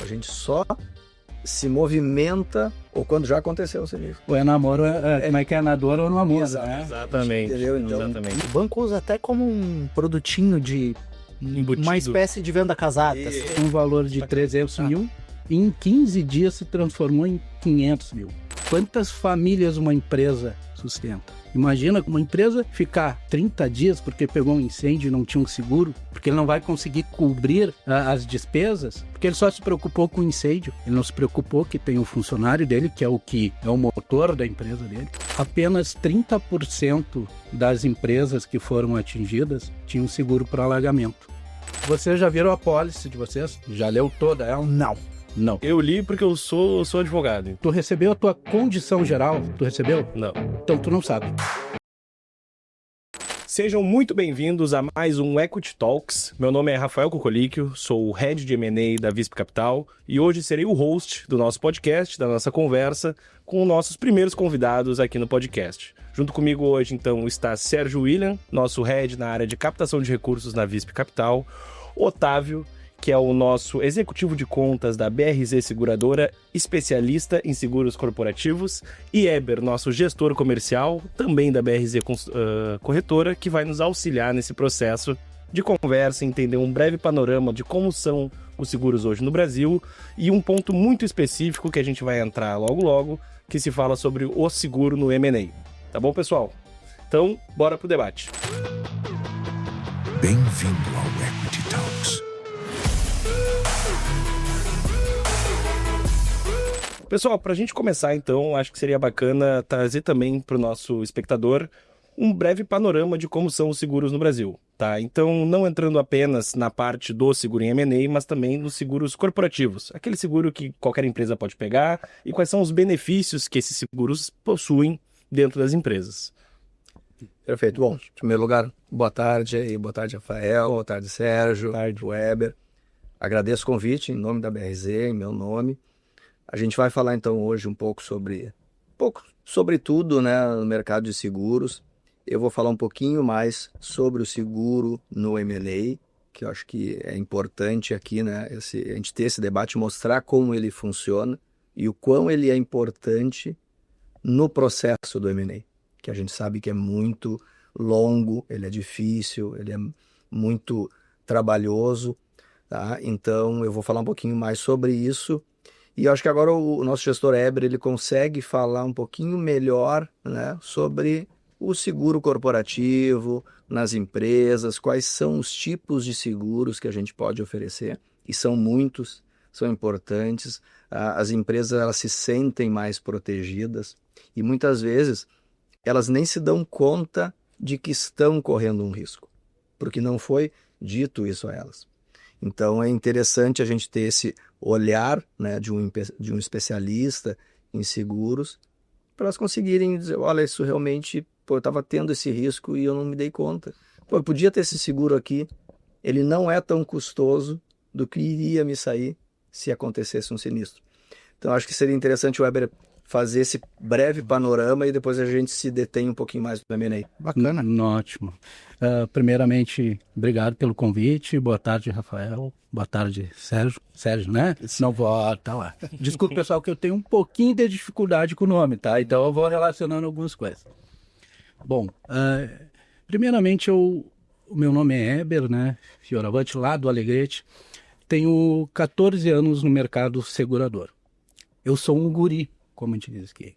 A gente só se movimenta ou quando já aconteceu o sinistro. Ou é namoro, como é que é na dor ou no amor, né? Exatamente. Entendeu? Então, Exatamente. O banco usa até como um produtinho de Embutido. uma espécie de venda casada. E- Um valor de 300 mil, em 15 dias se transformou em 500 mil. Quantas famílias uma empresa sustenta? Imagina uma empresa ficar 30 dias porque pegou um incêndio e não tinha um seguro, porque ele não vai conseguir cobrir as despesas, porque ele só se preocupou com o incêndio. Ele não se preocupou que tem um funcionário dele, que é o motor da empresa dele. Apenas 30% das empresas que foram atingidas tinham seguro para alagamento. Vocês já viram a apólice de vocês? Já leu toda ela? Não. Não. Eu li porque eu sou advogado. Tu recebeu a tua condição geral? Tu recebeu? Não. Então tu não sabe. Sejam muito bem-vindos a mais um Equity Talks. Meu nome é Rafael Cocolíquio, sou o Head de M&A da Visp Capital e hoje serei o host do nosso podcast, da nossa conversa, com nossos primeiros convidados aqui no podcast. Junto comigo hoje, então, está Sérgio William, nosso Head na área de captação de recursos na Visp Capital, Otávio, que é o nosso executivo de contas da BRZ Seguradora, especialista em seguros corporativos, e Eber, nosso gestor comercial, também da BRZ Corretora, que vai nos auxiliar nesse processo de conversa, entender um breve panorama de como são os seguros hoje no Brasil e um ponto muito específico que a gente vai entrar logo, que se fala sobre o seguro no M&A. Tá bom, pessoal? Então, bora pro debate. Bem-vindo ao Equity Talks. Pessoal, para a gente começar, então, acho que seria bacana trazer também para o nosso espectador um breve panorama de como são os seguros no Brasil, tá? Então, não entrando apenas na parte do seguro em M&A, mas também nos seguros corporativos. Aquele seguro que qualquer empresa pode pegar e quais são os benefícios que esses seguros possuem dentro das empresas. Perfeito. Bom, em primeiro lugar, boa tarde aí, boa tarde, Rafael, boa tarde, Sérgio, boa tarde, Weber. Agradeço o convite em nome da BRZ, em meu nome. A gente vai falar então hoje um pouco sobre tudo, né, no mercado de seguros. Eu vou falar um pouquinho mais sobre o seguro no M&A, que eu acho que é importante aqui, né, a gente ter esse debate, mostrar como ele funciona e o quão ele é importante no processo do M&A, que a gente sabe que é muito longo, ele é difícil, ele é muito trabalhoso, tá? Então eu vou falar um pouquinho mais sobre isso. E eu acho que agora o nosso gestor Eber, ele consegue falar um pouquinho melhor, né, sobre o seguro corporativo nas empresas, quais são os tipos de seguros que a gente pode oferecer, e são muitos, são importantes. As empresas elas se sentem mais protegidas e muitas vezes elas nem se dão conta de que estão correndo um risco, porque não foi dito isso a elas. Então é interessante a gente ter esse olhar, né, de um especialista em seguros para elas conseguirem dizer, olha, isso realmente, eu estava tendo esse risco e eu não me dei conta. Eu podia ter esse seguro aqui, ele não é tão custoso do que iria me sair se acontecesse um sinistro. Então acho que seria interessante o Weber fazer esse breve panorama e depois a gente se detém um pouquinho mais no M&A. Bacana. Ótimo. Primeiramente, obrigado pelo convite. Boa tarde, Rafael. Boa tarde, Sérgio. Sérgio, né? Não vou, tá lá. Desculpe, pessoal, que eu tenho um pouquinho de dificuldade com o nome, tá? Então eu vou relacionando algumas coisas. Bom, primeiramente, o meu nome é Eber, né? Fioravante, lá do Alegrete. Tenho 14 anos no mercado segurador. Eu sou um guri, como a gente diz aqui.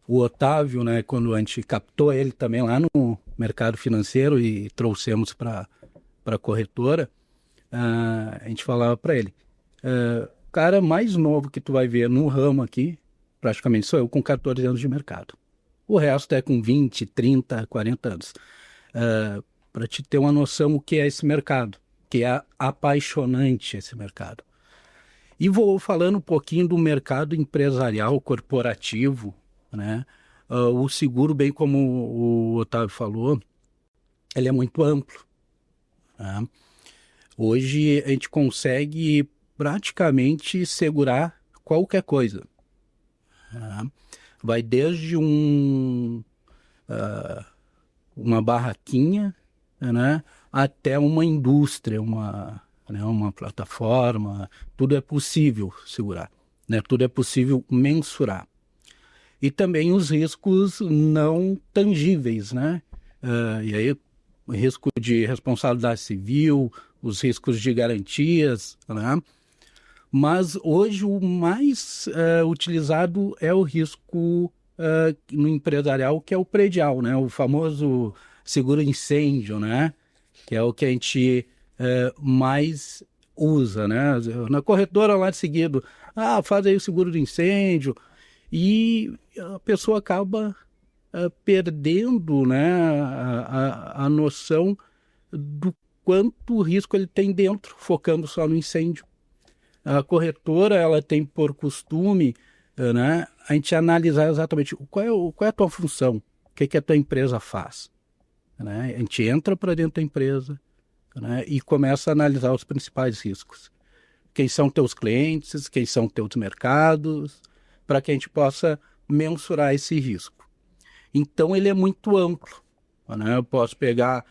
O Otávio, né, quando a gente captou ele também lá no mercado financeiro e trouxemos para a corretora, a gente falava para ele, o cara mais novo que tu vai ver no ramo aqui, praticamente sou eu com 14 anos de mercado. O resto é com 20, 30, 40 anos. Para te ter uma noção o que é esse mercado, que é apaixonante esse mercado. E vou falando um pouquinho do mercado empresarial, corporativo, né? O seguro, bem como o Otávio falou, ele é muito amplo, né? Hoje a gente consegue praticamente segurar qualquer coisa, né? Vai desde uma barraquinha, né, até uma indústria, uma né? Uma plataforma, tudo é possível segurar, né? Tudo é possível mensurar. E também os riscos não tangíveis, né? E aí o risco de responsabilidade civil, os riscos de garantias, né? Mas hoje o mais utilizado é o risco no empresarial, que é o predial, né? O famoso seguro incêndio, né? Que é o que a gente mais usa, né? Na corretora lá de seguido, faz aí o seguro de incêndio, e a pessoa acaba perdendo, né, a noção do quanto risco ele tem dentro, focando só no incêndio. A corretora, ela tem por costume, né, a gente analisar exatamente qual é a tua função, o que a tua empresa faz. Né? A gente entra para dentro da empresa, né, e começa a analisar os principais riscos. Quem são teus clientes, quem são teus mercados, para que a gente possa mensurar esse risco. Então, ele é muito amplo. Né? Eu posso pegar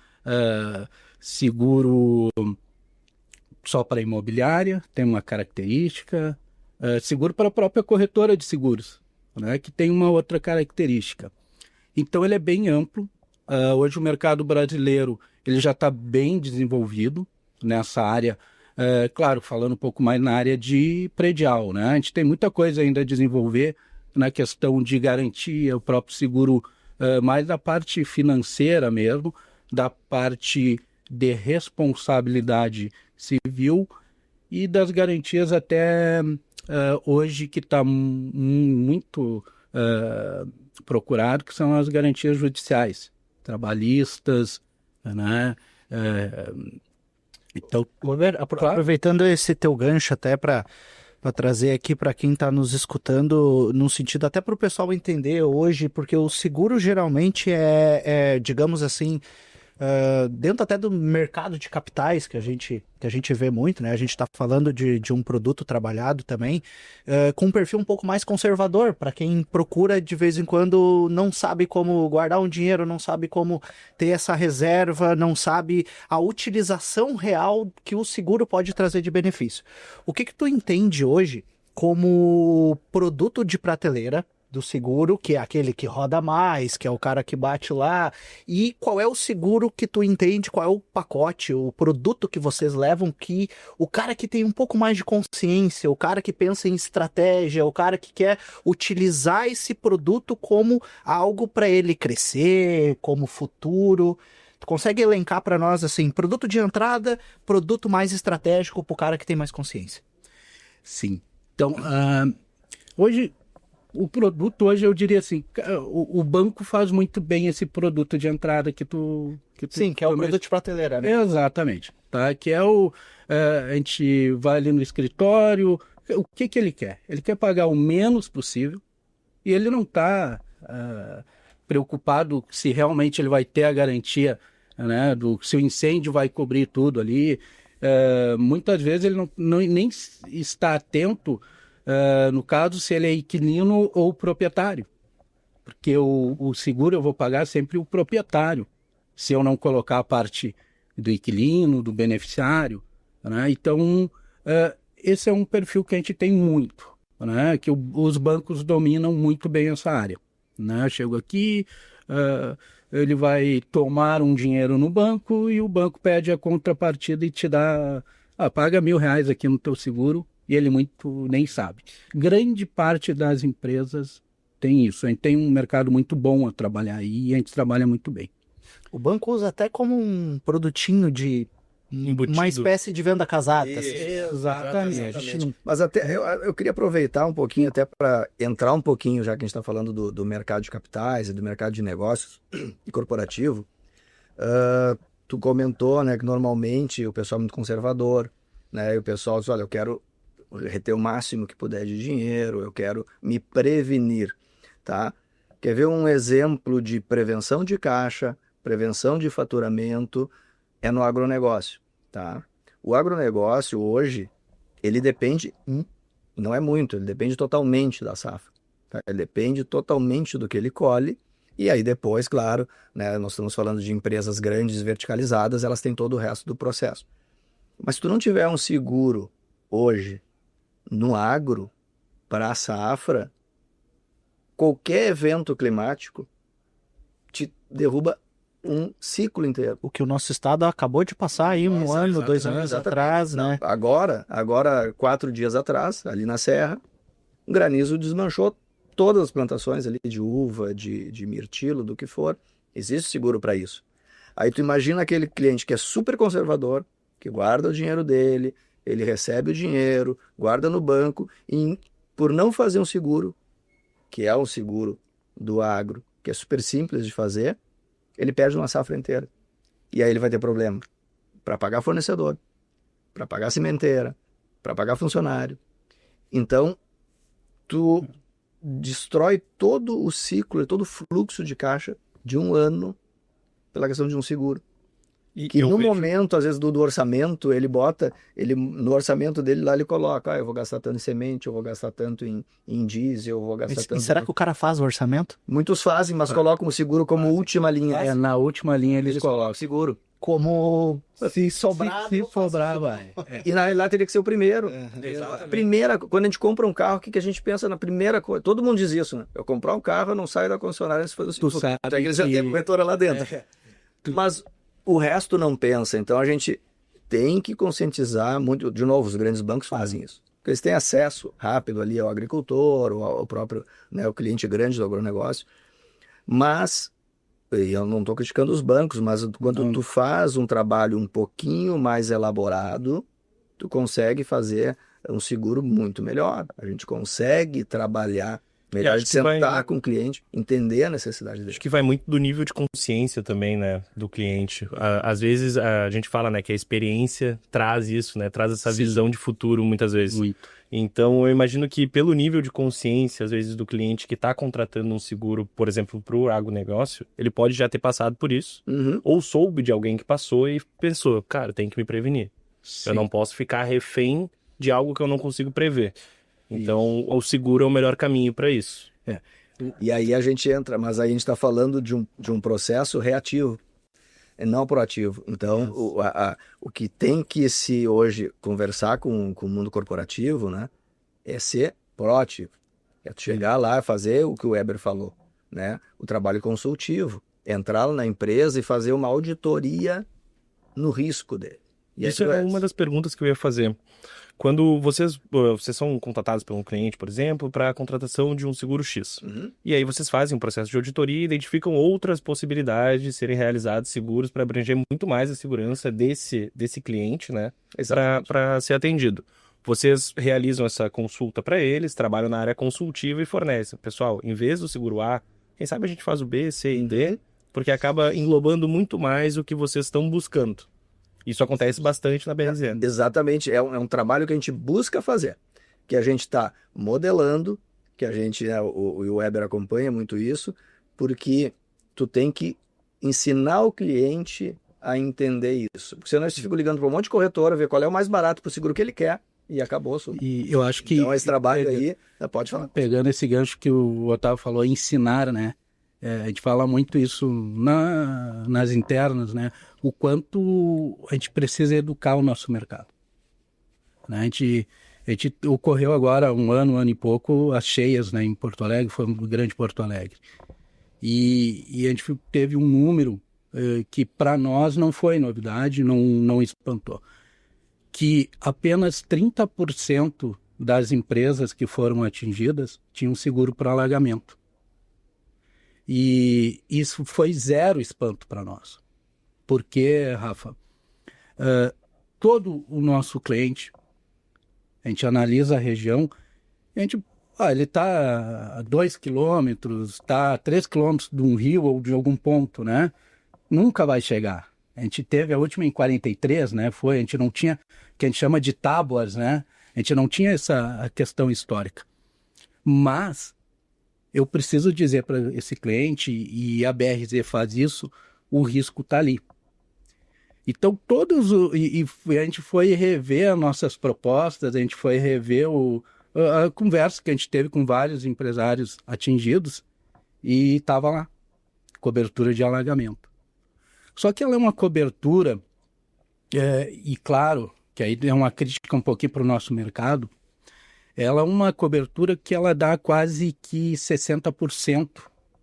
seguro só para imobiliária, tem uma característica, seguro para a própria corretora de seguros, né? Que tem uma outra característica. Então, ele é bem amplo. Hoje, o mercado brasileiro ele já está bem desenvolvido nessa área. Claro, falando um pouco mais na área de predial, né? A gente tem muita coisa ainda a desenvolver na questão de garantia, o próprio seguro, mais da parte financeira mesmo, da parte de responsabilidade civil e das garantias até hoje que está muito procurado, que são as garantias judiciais, trabalhistas, né? Então, aproveitando esse teu gancho até para trazer aqui para quem está nos escutando, num sentido até para o pessoal entender hoje, porque o seguro geralmente digamos assim, dentro até do mercado de capitais que a gente vê muito, né? A gente está falando de um produto trabalhado também com um perfil um pouco mais conservador, para quem procura de vez em quando, não sabe como guardar um dinheiro, não sabe como ter essa reserva, não sabe a utilização real que o seguro pode trazer de benefício. O que tu entende hoje como produto de prateleira do seguro, que é aquele que roda mais, que é o cara que bate lá, e qual é o seguro que tu entende, qual é o pacote, o produto que vocês levam, que o cara que tem um pouco mais de consciência, o cara que pensa em estratégia, o cara que quer utilizar esse produto como algo para ele crescer, como futuro. Tu consegue elencar para nós, assim, produto de entrada, produto mais estratégico para o cara que tem mais consciência? Sim. Então, hoje o produto, hoje eu diria assim, o banco faz muito bem esse produto de entrada que tu Sim, que é o produto de prateleira, né? Exatamente. Tá? Que é a gente vai ali no escritório, o que ele quer? Ele quer pagar o menos possível e ele não está preocupado se realmente ele vai ter a garantia, né, se o incêndio vai cobrir tudo ali. Muitas vezes ele nem está atento no caso, se ele é inquilino ou proprietário. Porque o seguro eu vou pagar sempre o proprietário, se eu não colocar a parte do inquilino, do beneficiário. Né? Então, esse é um perfil que a gente tem muito, né? Que os bancos dominam muito bem essa área. Né? Chego aqui, ele vai tomar um dinheiro no banco e o banco pede a contrapartida e te dá, paga R$1.000 aqui no teu seguro, e ele muito nem sabe. Grande parte das empresas tem isso. A gente tem um mercado muito bom a trabalhar aí e a gente trabalha muito bem. O banco usa até como um produtinho de embutido. Uma espécie de venda casada. Assim. Exatamente. Mas até eu queria aproveitar um pouquinho até para entrar um pouquinho, já que a gente está falando do mercado de capitais e do mercado de negócios e corporativo. Tu comentou, né, que normalmente o pessoal é muito conservador, né, e o pessoal diz, olha, eu quero reter o máximo que puder de dinheiro, eu quero me prevenir, tá? Quer ver um exemplo de prevenção de caixa, prevenção de faturamento, é no agronegócio, tá? O agronegócio hoje, ele depende, não é muito, ele depende totalmente da safra, tá? Ele depende totalmente do que ele colhe, e aí depois, claro, né, nós estamos falando de empresas grandes, verticalizadas, elas têm todo o resto do processo. Mas se tu não tiver um seguro hoje no agro para a safra, qualquer evento climático te derruba um ciclo inteiro. O que o nosso estado acabou de passar aí um ano, 2 anos Exatamente. atrás, né? Agora, 4 dias atrás, ali na serra, um granizo desmanchou todas as plantações ali de uva, de mirtilo, do que for. Existe seguro para isso. Aí tu imagina aquele cliente que é super conservador, que guarda o dinheiro dele, ele recebe o dinheiro, guarda no banco, e por não fazer um seguro, que é um seguro do agro, que é super simples de fazer, ele perde uma safra inteira. E aí ele vai ter problema para pagar fornecedor, para pagar cimenteira, para pagar funcionário. Então, tu destrói todo o ciclo, todo o fluxo de caixa de um ano pela questão de um seguro. E Que eu no vejo- momento, às vezes, do orçamento, no orçamento dele lá ele coloca, eu vou gastar tanto em semente, eu vou gastar tanto em diesel, eu vou gastar E tanto... será que o cara faz o orçamento? Muitos fazem, mas colocam o seguro como última linha. Na última linha eles Eles colocam seguro. Como se sobrar, se sobrar, vai. E na realidade teria que ser o primeiro. Exatamente. Primeira, quando a gente compra um carro, o que a gente pensa na primeira coisa? Todo mundo diz isso, né? Eu comprar um carro, eu não saio da concessionária antes de fazer o seguro. sabe Até que eles já que- têm a corretora lá dentro. Mas o resto não pensa. Então a gente tem que conscientizar muito. De novo, os grandes bancos fazem isso. Porque eles têm acesso rápido ali ao agricultor, ou ao próprio, né, o cliente grande do agronegócio. Mas, e eu não estou criticando os bancos, mas quando tu faz um trabalho um pouquinho mais elaborado, tu consegue fazer um seguro muito melhor. A gente consegue trabalhar melhor, a acho gente que vai- sentar com o cliente, entender a necessidade dele. Acho que vai muito do nível de consciência também, né, do cliente. Às vezes a gente fala, né, que a experiência traz isso, né, traz essa visão de futuro muitas vezes. Muito. Então eu imagino que pelo nível de consciência, às vezes, do cliente que está contratando um seguro, por exemplo, para o agronegócio, ele pode já ter passado por isso, Uhum. ou soube de alguém que passou e pensou, cara, tem que me prevenir. Eu não posso ficar refém de algo que eu não consigo prever. Então, o seguro é o melhor caminho para isso. E aí a gente entra, mas aí a gente está falando de um processo reativo, e não proativo. Então, o que tem que se hoje conversar com o mundo corporativo, né, é ser proativo. É tu chegar lá e fazer o que o Weber falou, né, o trabalho consultivo. Entrar na empresa e fazer uma auditoria no risco dele. E Isso aí, é uma das perguntas que eu ia fazer. Quando vocês são contratados por um cliente, por exemplo, para a contratação de um seguro X. Uhum. E aí vocês fazem um processo de auditoria e identificam outras possibilidades de serem realizados seguros para abranger muito mais a segurança desse cliente, né? Exatamente. Para ser atendido. Vocês realizam essa consulta para eles, trabalham na área consultiva e fornecem. Pessoal, em vez do seguro A, quem sabe a gente faz o B, C e D, porque acaba englobando muito mais o que vocês estão buscando. Isso acontece bastante na BRZ. Exatamente, é um trabalho que a gente busca fazer, que a gente está modelando, que a gente, né, o Weber acompanha muito isso, porque tu tem que ensinar o cliente a entender isso. Porque senão eles ficam ligando para um monte de corretora, ver qual é o mais barato para o seguro que ele quer, e acabou. E eu acho que Então esse trabalho aí, pode falar. pegando esse gancho que o Otávio falou, ensinar, né? A gente fala muito isso nas internas, né? O quanto a gente precisa educar o nosso mercado. Né? A gente ocorreu agora um ano e pouco, as cheias, né, em Porto Alegre, foi um grande Porto Alegre. E a gente teve um número que para nós não foi novidade, não espantou. Que apenas 30% das empresas que foram atingidas tinham seguro para alagamento. E isso foi zero espanto para nós. Porque, Rafa, todo o nosso cliente, a gente analisa a região, ele está a 2 quilômetros, está a 3 quilômetros de um rio ou de algum ponto, né? Nunca vai chegar. A gente teve a última em 43, né? A gente não tinha, que a gente chama de tábuas, né? A gente não tinha essa questão histórica. Mas eu preciso dizer para esse cliente, e a BRZ faz isso, o risco está ali. Então, a gente foi rever as nossas propostas, a gente foi rever a conversa que a gente teve com vários empresários atingidos, e estava lá, cobertura de alagamento. Só que ela é uma cobertura, e claro, que aí é uma crítica um pouquinho para o nosso mercado, ela é uma cobertura que ela dá quase que 60%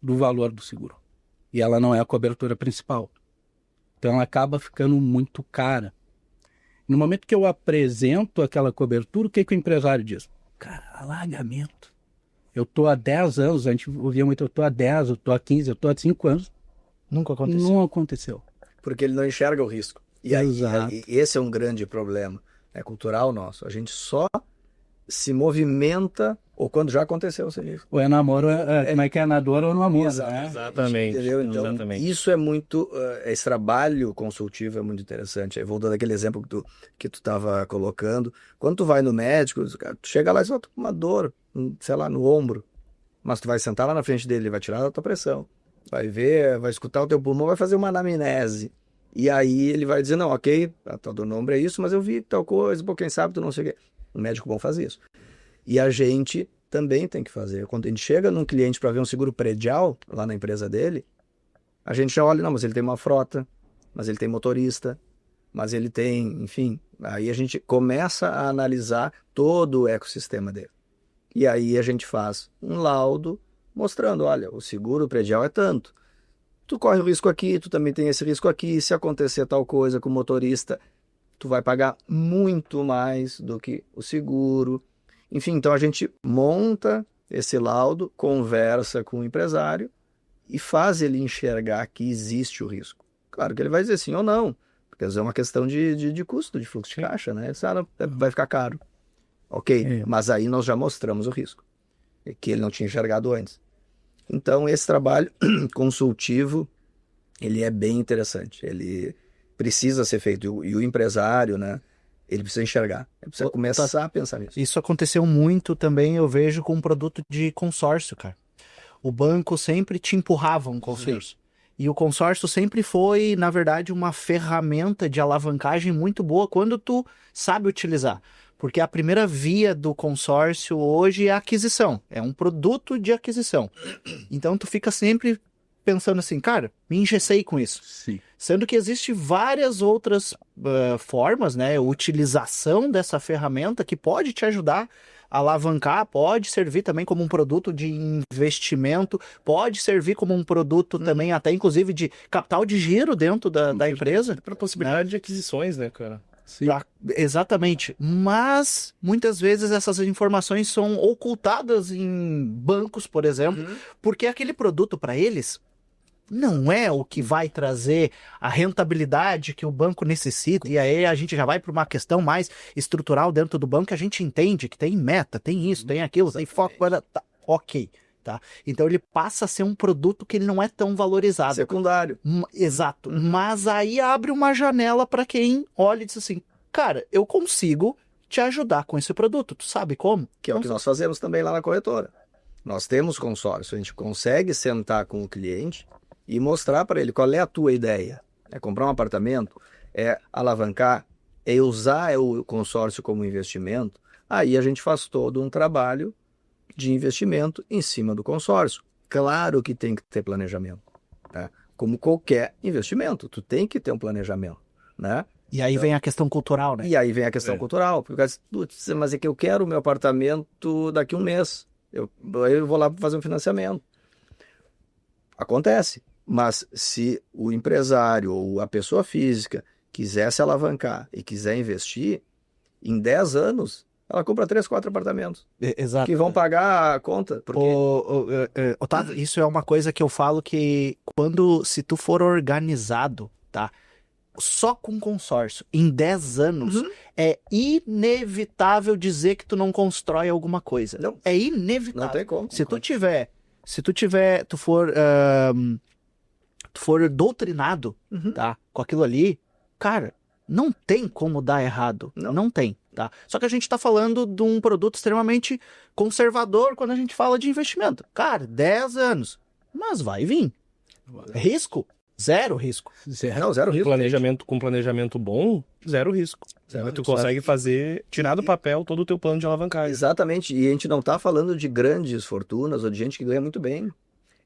do valor do seguro. E ela não é a cobertura principal. Então ela acaba ficando muito cara. No momento que eu apresento aquela cobertura, o que o empresário diz? Cara, alagamento. Eu tô há 10 anos, a gente ouvia muito, eu tô há 10, eu tô há 15, eu tô há 5 anos. Nunca aconteceu. Não aconteceu. Porque ele não enxerga o risco. E aí, Exato. esse é um grande problema, né, cultural nosso. A gente só se movimenta ou quando já aconteceu o sinistro. Ou é namoro, como é que é na dor ou no amor, né? Exatamente. Entendeu? Então, Exatamente. isso é muito. Esse trabalho consultivo é muito interessante. Aí, voltando àquele exemplo que tu estava colocando, quando tu vai no médico, cara, tu chega lá e só tô com uma dor, sei lá, no ombro. Mas tu vai sentar lá na frente dele, ele vai tirar a tua pressão, vai ver, vai escutar o teu pulmão, vai fazer uma anamnese. E aí ele vai dizer: não, ok, a tua dor no ombro é isso, mas eu vi tal coisa, pô, quem sabe tu não sei o quê. Um médico bom faz isso. E a gente também tem que fazer. Quando a gente chega num cliente para ver um seguro predial lá na empresa dele, a gente já olha, não, mas ele tem uma frota, mas ele tem motorista, mas ele tem, enfim. Aí a gente começa a analisar todo o ecossistema dele. E aí a gente faz um laudo mostrando, olha, o seguro predial é tanto. Tu corre o risco aqui, tu também tem esse risco aqui, se acontecer tal coisa com o motorista, tu vai pagar muito mais do que o seguro. Enfim, então a gente monta esse laudo, conversa com o empresário e faz ele enxergar que existe o risco. Claro que ele vai dizer sim ou não, porque às vezes é uma questão de custo, de fluxo de caixa, né? Ele diz, não, vai ficar caro. Ok, mas aí nós já mostramos o risco, que ele não tinha enxergado antes. Então esse trabalho consultivo, ele é bem interessante, ele precisa ser feito, e o empresário, né? Ele precisa enxergar, ele precisa começar a pensar nisso. Isso aconteceu muito também, eu vejo, com um produto de consórcio, cara. O banco sempre te empurrava um consórcio. E o consórcio sempre foi, na verdade, uma ferramenta de alavancagem muito boa quando tu sabe utilizar. Porque a primeira via do consórcio hoje é a aquisição. É um produto de aquisição. Então tu fica sempre pensando assim, cara, me engessei com isso. Sim. Sendo que existe várias outras formas, né? Utilização dessa ferramenta que pode te ajudar a alavancar, pode servir também como um produto de investimento, pode servir como um produto também, até inclusive de capital de giro dentro da empresa. Para possibilidade de aquisições, né, cara? Sim. Exatamente. Mas muitas vezes essas informações são ocultadas em bancos, por exemplo, porque aquele produto para eles não é o que vai trazer a rentabilidade que o banco necessita. E aí a gente já vai para uma questão mais estrutural dentro do banco, que a gente entende que tem meta, tem isso, tem aquilo, tem foco. Tá, ok. Tá? Então ele passa a ser um produto que ele não é tão valorizado. Secundário. Exato. Mas aí abre uma janela para quem olha e diz assim, cara, eu consigo te ajudar com esse produto. Tu sabe como? Que é o que nós fazemos também lá na corretora. Nós temos consórcio, a gente consegue sentar com o cliente e mostrar para ele qual é a tua ideia. É comprar um apartamento, é alavancar, é usar o consórcio como investimento. Aí a gente faz todo um trabalho de investimento em cima do consórcio. Claro que tem que ter planejamento, né? Como qualquer investimento, tu tem que ter um planejamento, né? E aí vem a questão cultural, né? E aí vem a questão cultural, porque o cara diz, putz, mas é que eu quero o meu apartamento daqui a um mês, eu vou lá fazer um financiamento. Acontece, mas se o empresário ou a pessoa física quiser se alavancar e quiser investir, em 10 anos, ela compra 3, 4 apartamentos. Exato. Que vão pagar a conta. Porque... Otávio, isso é uma coisa que eu falo que se tu for organizado, tá? Só com consórcio, em 10 anos, é inevitável dizer que tu não constrói alguma coisa. Não. É inevitável. Não tem como. Tu for doutrinado, tá? Com aquilo ali, cara, não tem como dar errado. Não tem, tá? Só que a gente tá falando de um produto extremamente conservador quando a gente fala de investimento. Cara, 10 anos. Mas vai vir. Risco? Zero risco. Não, zero risco. Com planejamento bom, zero risco. Tu consegue tirar do papel todo o teu plano de alavancagem. Exatamente. E a gente não está falando de grandes fortunas ou de gente que ganha muito bem.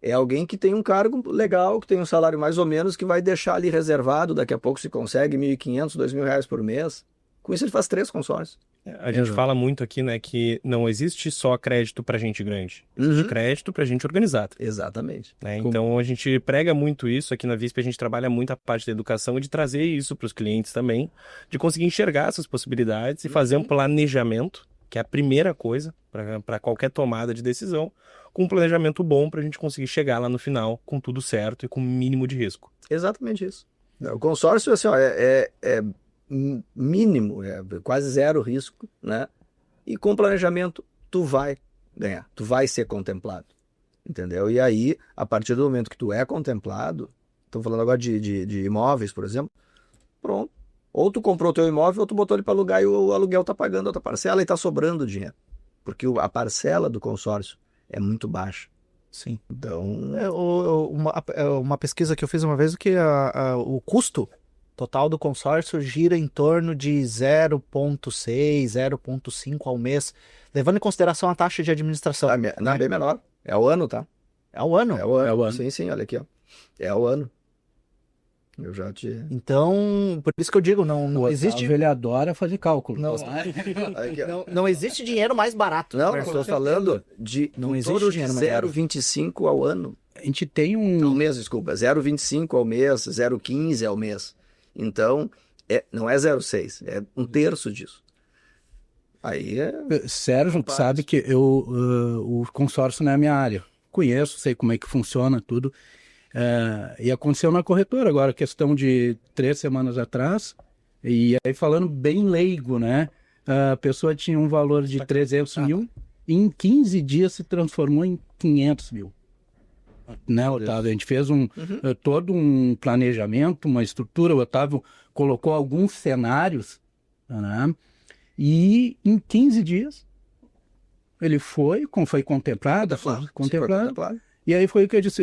É alguém que tem um cargo legal, que tem um salário mais ou menos, que vai deixar ali reservado. Daqui a pouco se consegue R$ 1.500, R$ 2.000 por mês. Com isso ele faz 3 consórcios. A gente fala muito aqui, né, que não existe só crédito para gente grande. Existe crédito para gente organizada. Exatamente. Né? Então a gente prega muito isso aqui na VISP, a gente trabalha muito a parte da educação e de trazer isso para os clientes também, de conseguir enxergar essas possibilidades e fazer um planejamento, que é a primeira coisa para qualquer tomada de decisão, com um planejamento bom para a gente conseguir chegar lá no final com tudo certo e com o mínimo de risco. Exatamente isso. O consórcio assim, ó, é mínimo, é quase zero risco, né? E com planejamento tu vai ganhar, tu vai ser contemplado, entendeu? E aí, a partir do momento que tu é contemplado, estou falando agora de imóveis, por exemplo, pronto. Ou tu comprou teu imóvel ou tu botou ele para alugar e o aluguel tá pagando a outra parcela e tá sobrando dinheiro. Porque a parcela do consórcio é muito baixa. Sim. Então... Uma pesquisa que eu fiz uma vez, que o custo total do consórcio gira em torno de 0,6, 0,5 ao mês, levando em consideração a taxa de administração. Não, é bem menor. É o ano, tá? É o ano? É o ano. Sim, olha aqui, ó. É o ano. Eu já te... Então, por isso que eu digo, não existe... Ele adora fazer cálculo. Não existe dinheiro mais barato. Não, estou falando de não existe dinheiro mais barato. 0,25 ao ano. A gente tem Ao mês, desculpa. 0,25 ao mês, 0,15 ao mês. Então, não é 0,6, é um terço disso. Aí é... Sérgio, tu sabe que o consórcio não é a minha área. Conheço, sei como é que funciona tudo. E aconteceu na corretora agora, questão de 3 semanas atrás, e aí falando bem leigo, né? A pessoa tinha um valor de 300 mil, e em 15 dias se transformou em 500 mil. Né, Otávio? A gente fez todo um planejamento, uma estrutura, o Otávio colocou alguns cenários, né? E em 15 dias ele foi contemplado. E aí foi o que eu disse,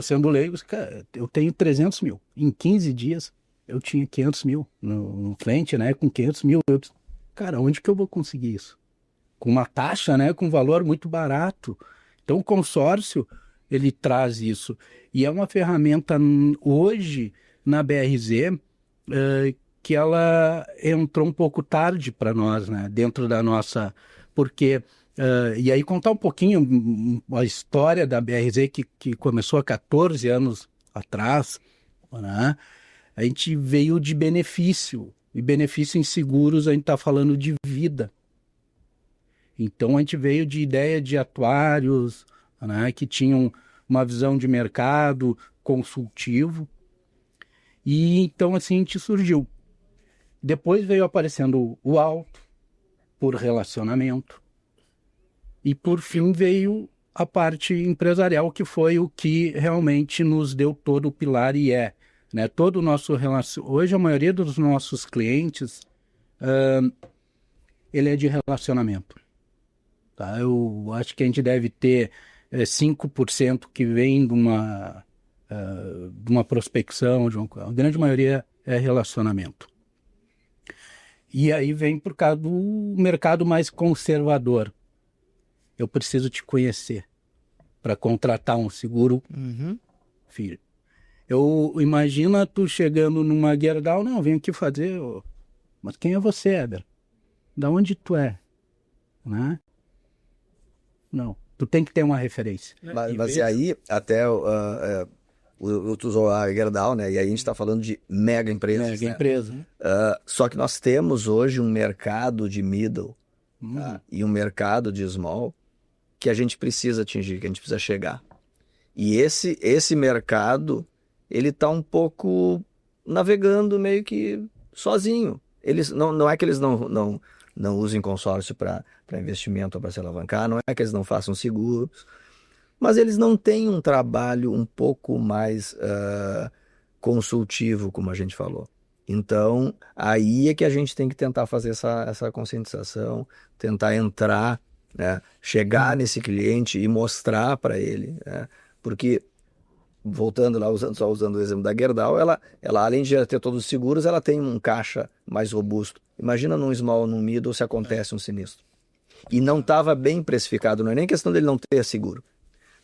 sendo leigo, cara, eu tenho 300 mil. Em 15 dias, eu tinha 500 mil no frente, né? Com 500 mil, eu disse, cara, onde que eu vou conseguir isso? Com uma taxa, né? Com um valor muito barato. Então, o consórcio, ele traz isso. E é uma ferramenta, hoje, na BRZ, que ela entrou um pouco tarde para nós, né? Dentro da nossa... Porque... e aí contar um pouquinho a história da BRZ que começou há 14 anos atrás, né? A gente veio de benefício, e benefício em seguros a gente está falando de vida. Então a gente veio de ideia de atuários, né, que tinham uma visão de mercado consultivo, e então assim a gente surgiu. Depois veio aparecendo o alto, por relacionamento. E, por fim, veio a parte empresarial, que foi o que realmente nos deu todo o pilar e né? Todo o nosso Hoje, a maioria dos nossos clientes, ele é de relacionamento. Tá? Eu acho que a gente deve ter 5% que vem de uma prospecção, a grande maioria é relacionamento. E aí vem por causa do mercado mais conservador. Eu preciso te conhecer para contratar um seguro, filho. Eu imagino tu chegando numa Gerdau, não, venho aqui fazer... Mas quem é você, Éber? Da onde tu é? Né? Não, tu tem que ter uma referência. Mas e aí, até tu usou a Gerdau, né? E aí a gente está falando de mega empresas. Mega né? empresa. Só que nós temos hoje um mercado de middle e um mercado de small que a gente precisa atingir, que a gente precisa chegar. E esse mercado, ele está um pouco navegando meio que sozinho. Eles, não é que eles não usem consórcio para investimento ou para se alavancar, não é que eles não façam seguros, mas eles não têm um trabalho um pouco mais consultivo, como a gente falou. Então, aí é que a gente tem que tentar fazer essa conscientização, tentar entrar, né, chegar nesse cliente e mostrar para ele, né, porque, voltando lá, usando o exemplo da Gerdau, ela além de ter todos os seguros, ela tem um caixa mais robusto. Imagina num small, num middle, se acontece um sinistro. E não estava bem precificado, não é nem questão dele não ter seguro,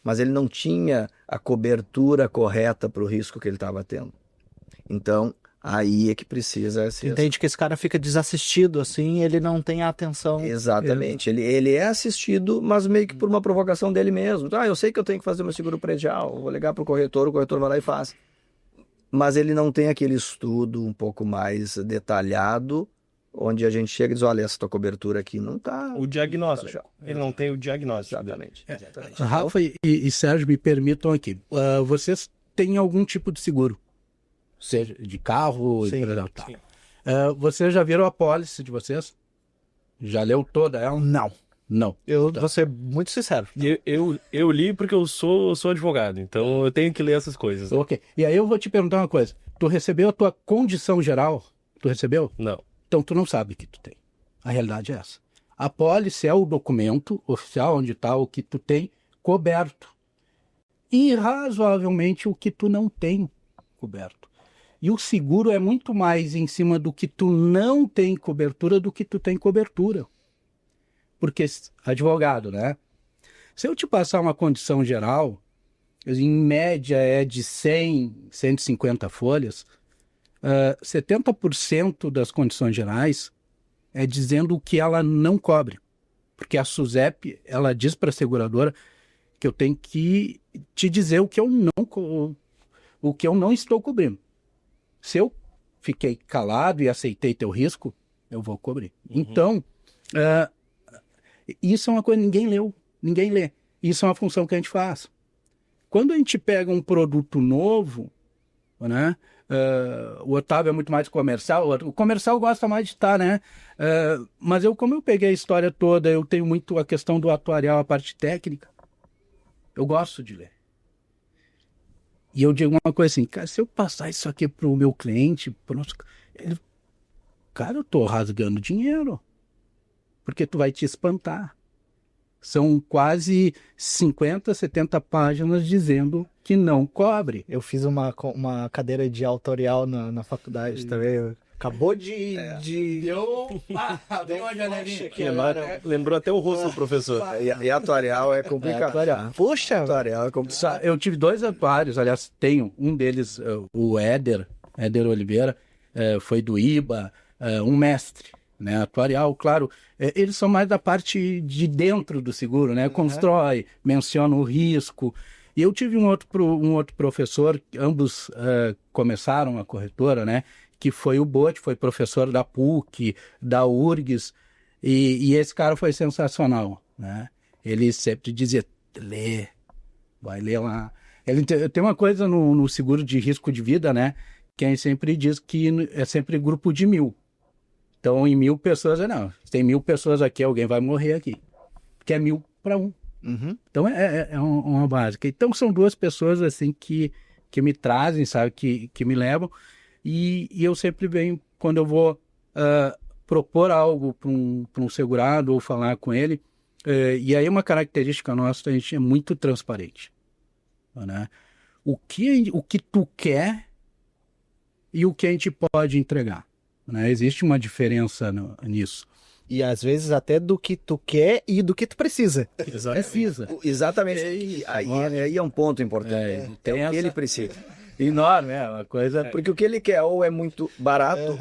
mas ele não tinha a cobertura correta para o risco que ele estava tendo. Então, Aí é que precisa ser. Entende que esse cara fica desassistido, assim, ele não tem a atenção. Exatamente. Ele é assistido, mas meio que por uma provocação dele mesmo. Eu sei que eu tenho que fazer meu seguro predial, vou ligar para o corretor vai lá e faz. Mas ele não tem aquele estudo um pouco mais detalhado, onde a gente chega e diz, olha, essa tua cobertura aqui não está... O diagnóstico. Ele não tem o diagnóstico. Exatamente. Exatamente. Rafa e Sérgio, me permitam aqui. Vocês têm algum tipo de seguro? Seja de carro, Sim, tal. Vocês já viram a apólice de vocês? Já leu toda ela? Não. Não. Eu vou ser muito sincero. Eu li porque eu sou advogado, então eu tenho que ler essas coisas. Ok. E aí eu vou te perguntar uma coisa. Tu recebeu a tua condição geral? Tu recebeu? Não. Então tu não sabe o que tu tem. A realidade é essa. A apólice é o documento oficial onde está o que tu tem coberto. E razoavelmente o que tu não tem coberto. E o seguro é muito mais em cima do que tu não tem cobertura do que tu tem cobertura. Porque, advogado, né? Se eu te passar uma condição geral, em média é de 100, 150 folhas, 70% das condições gerais é dizendo o que ela não cobre. Porque a SUSEP, ela diz para a seguradora que eu tenho que te dizer o que eu não estou cobrindo. Se eu fiquei calado e aceitei teu risco, eu vou cobrir. Então, isso é uma coisa que ninguém lê. Isso é uma função que a gente faz. Quando a gente pega um produto novo, né? O Otávio é muito mais comercial, o comercial gosta mais de estar, né? Mas como eu peguei a história toda, eu tenho muito a questão do atuarial, a parte técnica. Eu gosto de ler. E eu digo uma coisa assim, cara, se eu passar isso aqui pro meu cliente, cara, eu tô rasgando dinheiro. Porque tu vai te espantar. São quase 50, 70 páginas dizendo que não cobre. Eu fiz uma cadeira de autorial na faculdade também. Acabou Lembrou até o rosto do professor. E atuarial é complicado. Poxa! Atuarial é complicado. Eu tive 2 atuários, aliás, tenho. Um deles, o Éder Oliveira, foi do IBA, um mestre, né, atuarial, claro. Eles são mais da parte de dentro do seguro, né? Constrói, menciona o risco. E eu tive um outro professor, ambos começaram a corretora, né? Que foi o Bote, foi professor da PUC, da URGS, e esse cara foi sensacional, né? Ele sempre dizia, vai ler lá. Ele tem uma coisa no seguro de risco de vida, né? Que a gente sempre diz que é sempre grupo de 1000. Então, em 1000 pessoas, não, tem 1000 pessoas aqui, alguém vai morrer aqui. Porque é 1000 para 1. Uhum. Então, é uma básica. Então, são 2 pessoas, assim, que me trazem, sabe, que me levam. E eu sempre venho, quando eu vou propor algo para um segurado ou falar com ele, e aí uma característica nossa, a gente é muito transparente. Né? O que tu quer e o que a gente pode entregar. Né? Existe uma diferença nisso. E às vezes até do que tu quer e do que tu precisa. Precisa. Exatamente. Aí é um ponto importante. Tem o que ele precisa. Enorme, uma coisa... Porque o que ele quer ou é muito barato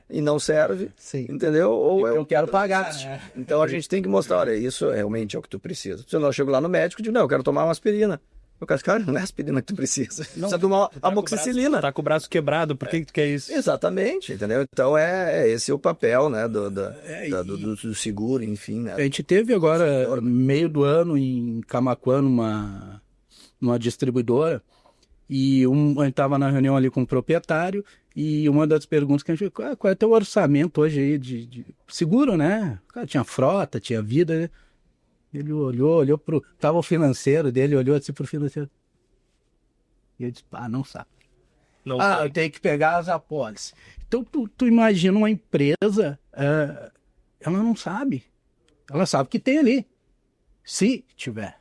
e não serve, Sim. entendeu? Ou eu quero pagar. Então a gente tem que mostrar, olha, isso realmente é o que tu precisa. Se eu não chego lá no médico e digo, não, eu quero tomar uma aspirina. O cara, não é aspirina que tu precisa. Precisa tomar amoxicilina. Tá com o braço quebrado, por que tu quer isso? Exatamente, entendeu? Então esse é o papel, né, do seguro, enfim. Né? A gente teve agora, meio do ano, em Camaquã, numa distribuidora, e a gente estava na reunião ali com o proprietário, e uma das perguntas que a gente fez, qual é o teu orçamento hoje aí de seguro, né? O cara tinha frota, tinha vida, né? Ele olhou tava o financeiro dele, olhou assim pro financeiro. E eu disse, não sabe. Eu tenho que pegar as apólices. Então, tu imagina uma empresa, ela não sabe. Ela sabe que tem ali. Se tiver.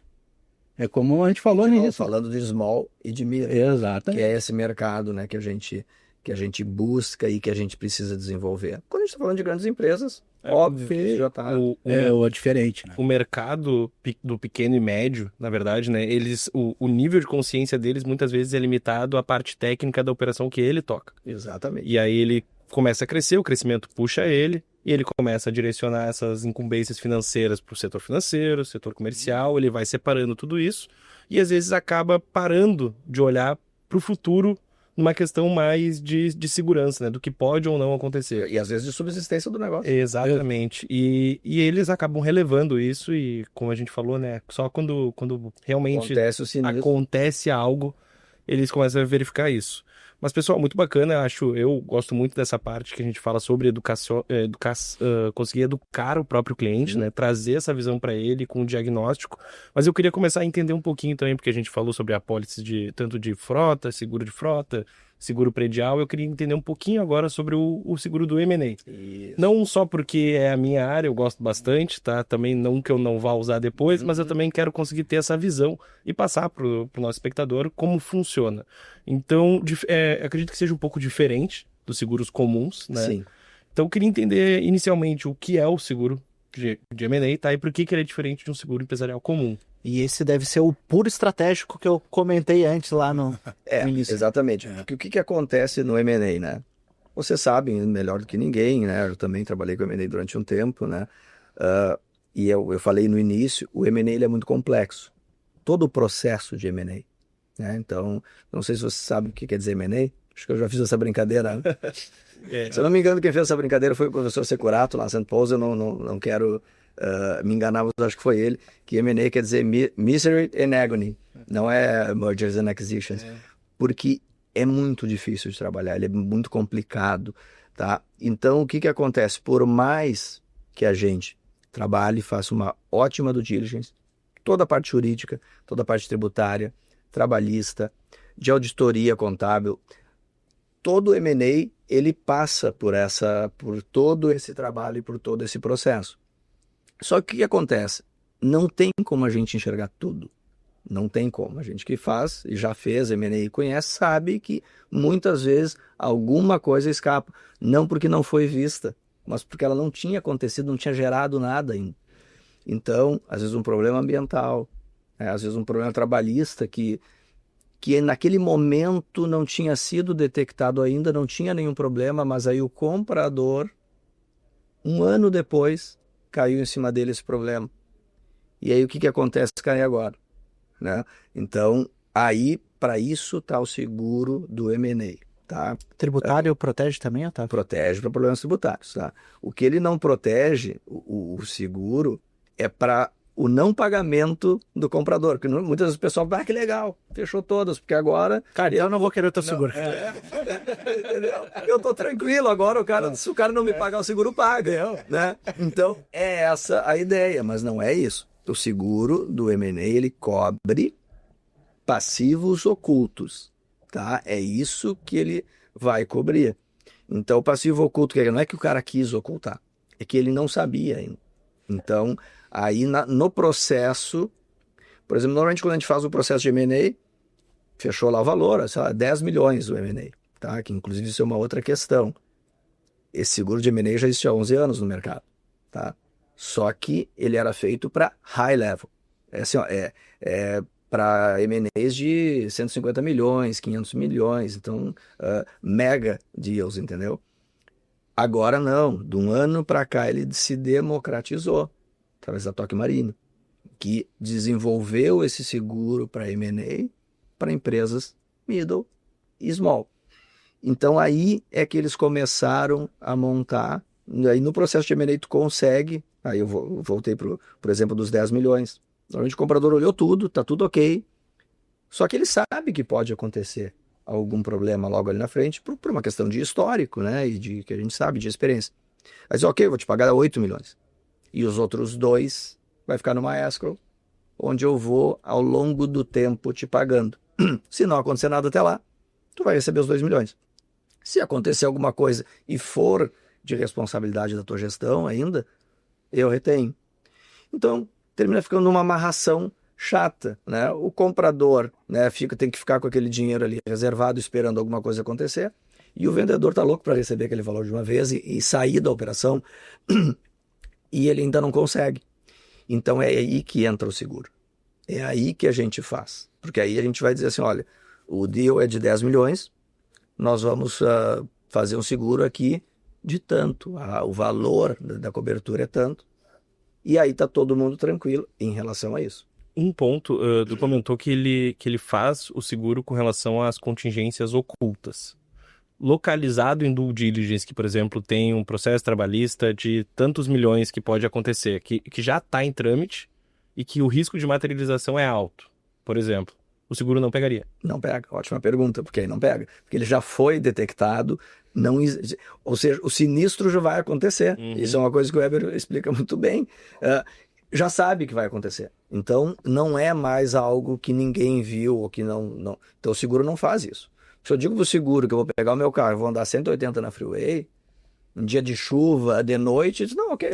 É como a gente falou nisso. Falando de small e de mid. Exato. Que é esse mercado, né, que a gente busca e que a gente precisa desenvolver. Quando a gente está falando de grandes empresas, Óbvio, que já tá. É diferente, né? O mercado do pequeno e médio, na verdade, né? O nível de consciência deles muitas vezes é limitado à parte técnica da operação que ele toca. Exatamente. E aí ele começa a crescer, o crescimento puxa ele, e ele começa a direcionar essas incumbências financeiras para o setor financeiro, setor comercial, ele vai separando tudo isso, e às vezes acaba parando de olhar para o futuro numa questão mais de segurança, né? Do que pode ou não acontecer. E às vezes de subsistência do negócio. Exatamente. E eles acabam relevando isso e, como a gente falou, né? Só quando realmente Acontece o sinistro. acontece algo, eles começam a verificar isso. Mas, pessoal, muito bacana, eu gosto muito dessa parte que a gente fala sobre conseguir educar o próprio cliente, né? Trazer essa visão para ele com o diagnóstico. Mas eu queria começar a entender um pouquinho também, porque a gente falou sobre apólices tanto de frota, seguro de frota, seguro predial. Eu queria entender um pouquinho agora sobre o seguro do M&A. Não só porque é a minha área, eu gosto bastante, tá? Também não que eu não vá usar depois, mas eu também quero conseguir ter essa visão e passar para o nosso espectador como funciona. Então, acredito que seja um pouco diferente dos seguros comuns, né? Sim. Então, eu queria entender inicialmente o que é o seguro de M&A, tá? E por que ele é diferente de um seguro empresarial comum. E esse deve ser o puro estratégico que eu comentei antes lá no início. Exatamente. Porque o que acontece no M&A, né? Vocês sabem melhor do que ninguém, né? Eu também trabalhei com M&A durante um tempo, né? E eu falei no início, o M&A ele é muito complexo. Todo o processo de M&A, né? Então, não sei se você sabe o que quer dizer M&A. Acho que eu já fiz essa brincadeira, né? Se eu não me engano, quem fez essa brincadeira foi o professor Securato, lá em St. Paul's. Eu não quero me enganar, mas acho que foi ele, que M&A quer dizer Misery and Agony, não é Mergers and Acquisitions, porque é muito difícil de trabalhar, ele é muito complicado, tá? Então, o que acontece? Por mais que a gente trabalhe e faça uma ótima due diligence, toda a parte jurídica, toda a parte tributária, trabalhista, de auditoria contábil, todo o M&A, ele passa por todo esse trabalho e por todo esse processo. Só que o que acontece? Não tem como a gente enxergar tudo. Não tem como. A gente que faz e já fez M&A e conhece, sabe que muitas vezes alguma coisa escapa. Não porque não foi vista, mas porque ela não tinha acontecido, não tinha gerado nada ainda. Então, às vezes um problema ambiental, às vezes um problema trabalhista que naquele momento não tinha sido detectado ainda, não tinha nenhum problema, mas aí o comprador, um ano depois, caiu em cima dele esse problema. E aí o que acontece cair agora? Né? Então, aí, para isso está o seguro do M&A. Tá? Tributário protege também, Otávio? Protege para problemas tributários. Tá? O que ele não protege, o seguro, é para o não pagamento do comprador. Porque muitas vezes o pessoal fala, que legal, fechou todas, porque agora... Cara, eu não vou querer o teu seguro. Eu tô tranquilo agora, se o cara não me pagar o seguro, paga. Né? Então, é essa a ideia, mas não é isso. O seguro do M&A, ele cobre passivos ocultos. Tá? É isso que ele vai cobrir. Então, o passivo oculto, não é que o cara quis ocultar, é que ele não sabia ainda. Então, aí no processo, por exemplo, normalmente quando a gente faz o processo de M&A, fechou lá o valor, sei lá, 10 milhões o M&A, tá? Que inclusive isso é uma outra questão. Esse seguro de M&A já existe há 11 anos no mercado, tá? Só que ele era feito para high level. Para M&As de 150 milhões, 500 milhões, então mega deals, entendeu? Agora não, de um ano para cá ele se democratizou, através da Tokio Marine, que desenvolveu esse seguro para M&A para empresas middle e small. Então aí é que eles começaram a montar, aí no processo de M&A tu consegue, aí eu voltei por exemplo dos 10 milhões, normalmente o comprador olhou tudo, tá tudo ok, só que ele sabe que pode acontecer algum problema logo ali na frente, por uma questão de histórico, né, e de que a gente sabe, de experiência. Mas ok, eu vou te pagar 8 milhões. E os outros 2 vai ficar numa escrow, onde eu vou ao longo do tempo te pagando. Se não acontecer nada até lá, tu vai receber os 2 milhões. Se acontecer alguma coisa e for de responsabilidade da tua gestão ainda, eu retenho. Então, termina ficando numa amarração chata, né? O comprador, né, tem que ficar com aquele dinheiro ali reservado esperando alguma coisa acontecer, e o vendedor tá louco para receber aquele valor de uma vez e sair da operação e ele ainda não consegue. Então é aí que entra o seguro. É aí que a gente faz. Porque aí a gente vai dizer assim, olha, o deal é de 10 milhões, nós vamos fazer um seguro aqui de tanto, o valor da cobertura é tanto, e aí está todo mundo tranquilo em relação a isso. Um ponto, tu comentou que ele faz o seguro com relação às contingências ocultas. Localizado em due diligence, que, por exemplo, tem um processo trabalhista de tantos milhões que pode acontecer, que já está em trâmite e que o risco de materialização é alto, por exemplo, o seguro não pegaria? Não pega, ótima pergunta, porque aí não pega. Porque ele já foi detectado, ou seja, o sinistro já vai acontecer. Isso é uma coisa que o Weber explica muito bem. Já sabe que vai acontecer. Então, não é mais algo que ninguém viu ou que não. Então, o seguro não faz isso. Se eu digo pro seguro que eu vou pegar o meu carro e vou andar 180 na freeway, um dia de chuva, de noite, diz, não, ok,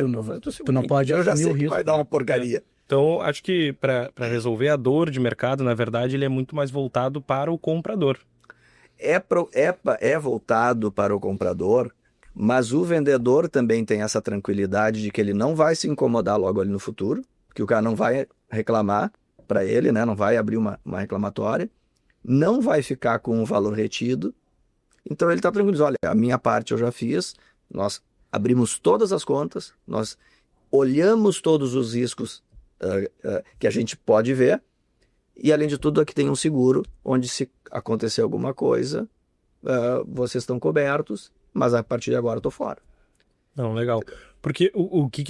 tu não pode eu já assumir sei o que risco. vai dar uma porcaria. Então, acho que para resolver a dor de mercado, na verdade, ele é muito mais voltado para o comprador. É voltado para o comprador, mas o vendedor também tem essa tranquilidade de que ele não vai se incomodar logo ali no futuro, que o cara não vai reclamar para ele, né? Não vai abrir uma reclamatória, não vai ficar com o valor retido. Então ele está tranquilo, diz, olha, a minha parte eu já fiz, nós abrimos todas as contas, nós olhamos todos os riscos que a gente pode ver, e além de tudo aqui tem um seguro, onde se acontecer alguma coisa, vocês estão cobertos, mas a partir de agora eu estou fora. Não, legal. Porque o que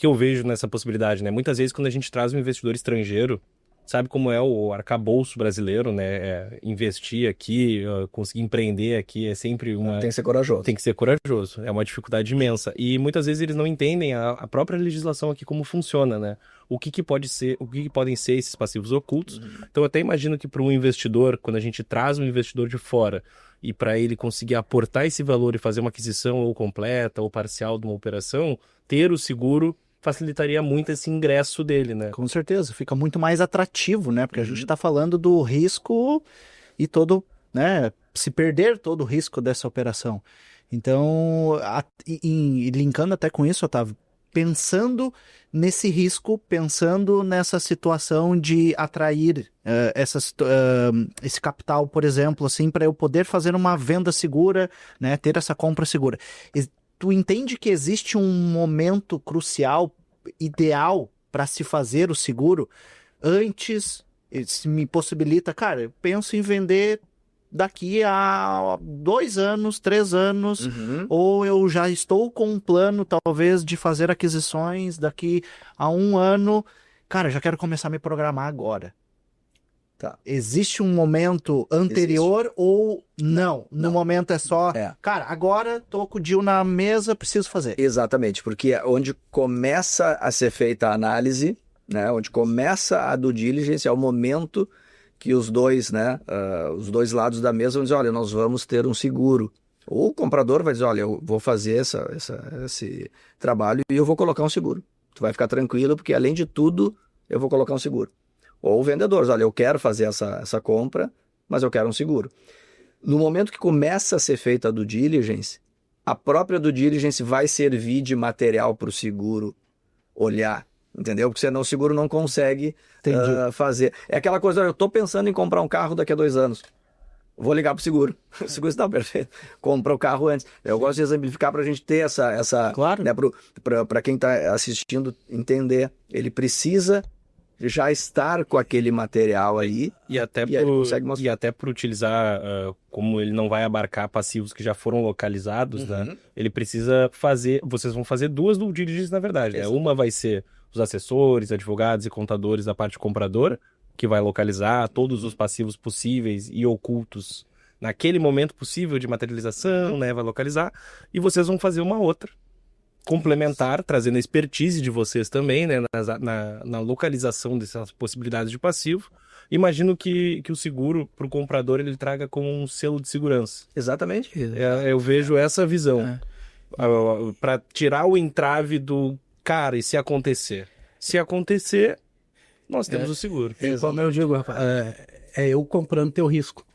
eu vejo nessa possibilidade, né? Muitas vezes quando a gente traz um investidor estrangeiro, sabe como é o arcabouço brasileiro, né? Investir aqui, conseguir empreender aqui é sempre uma... Tem que ser corajoso. Tem que ser corajoso. É uma dificuldade imensa. E muitas vezes eles não entendem a própria legislação aqui como funciona, né? O que podem ser esses passivos ocultos. Então eu até imagino que para um investidor, quando a gente traz um investidor de fora e para ele conseguir aportar esse valor e fazer uma aquisição ou completa ou parcial de uma operação, ter o seguro facilitaria muito esse ingresso dele, né? Com certeza, fica muito mais atrativo, né? Porque a gente está falando do risco e todo, né? Se perder todo o risco dessa operação. Então, e linkando até com isso, Otávio, pensando nesse risco, pensando nessa situação de atrair esse capital, por exemplo, assim, para eu poder fazer uma venda segura, né? Ter essa compra segura. Tu entende que existe um momento crucial, ideal para se fazer o seguro antes? Se me possibilita, cara, eu penso em vender daqui a 2 anos, 3 anos, ou eu já estou com um plano, talvez, de fazer aquisições daqui a 1 ano. Cara, já quero começar a me programar agora. Tá. Existe um momento anterior ou não? No momento é só, cara, agora tô com o deal na mesa, preciso fazer. Exatamente, porque é onde começa a ser feita a análise, né, onde começa a due diligence, é o momento que os dois, né, os dois lados da mesa vão dizer, olha, nós vamos ter um seguro. Ou o comprador vai dizer, olha, eu vou fazer esse trabalho e eu vou colocar um seguro. Tu vai ficar tranquilo, porque além de tudo, eu vou colocar um seguro. Ou o vendedor, olha, eu quero fazer essa compra, mas eu quero um seguro. No momento que começa a ser feita a due diligence, a própria due diligence vai servir de material para o seguro olhar, entendeu? Porque senão o seguro não consegue fazer. É aquela coisa, eu estou pensando em comprar um carro daqui a 2 anos. Vou ligar para o seguro. O seguro está perfeito. Compra o carro antes. Eu gosto de exemplificar para a gente ter essa claro, né, para quem está assistindo entender. Ele precisa já estar com aquele material aí e até por utilizar, como ele não vai abarcar passivos que já foram localizados, né? Ele precisa fazer, vocês vão fazer 2 due diligence na verdade, né? Uma vai ser os assessores, advogados e contadores da parte compradora, que vai localizar todos os passivos possíveis e ocultos naquele momento possível de materialização, né? Vai localizar, e vocês vão fazer uma outra complementar, trazendo a expertise de vocês também, né, na localização dessas possibilidades de passivo. Imagino que o seguro para o comprador ele traga como um selo de segurança. Exatamente. Eu vejo essa visão. Para tirar o entrave do cara, e se acontecer? Se acontecer, nós temos o seguro. Como eu digo, é eu comprando teu risco.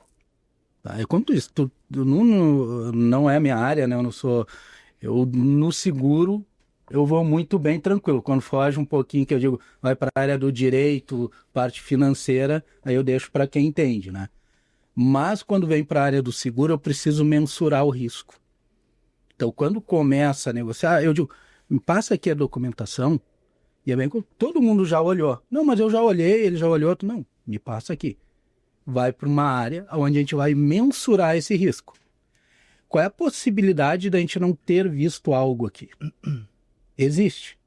Tá? É como tu disse, não é minha área, né? Eu não sou... Eu, no seguro, eu vou muito bem tranquilo. Quando foge um pouquinho, que eu digo, vai para a área do direito, parte financeira, aí eu deixo para quem entende, né? Mas quando vem para a área do seguro, eu preciso mensurar o risco. Então, quando começa a negociar, eu digo, me passa aqui a documentação, e é bem que todo mundo já olhou. Não, mas eu já olhei, ele já olhou. Não, me passa aqui. Vai para uma área onde a gente vai mensurar esse risco. Qual é a possibilidade da gente não ter visto algo aqui? Existe.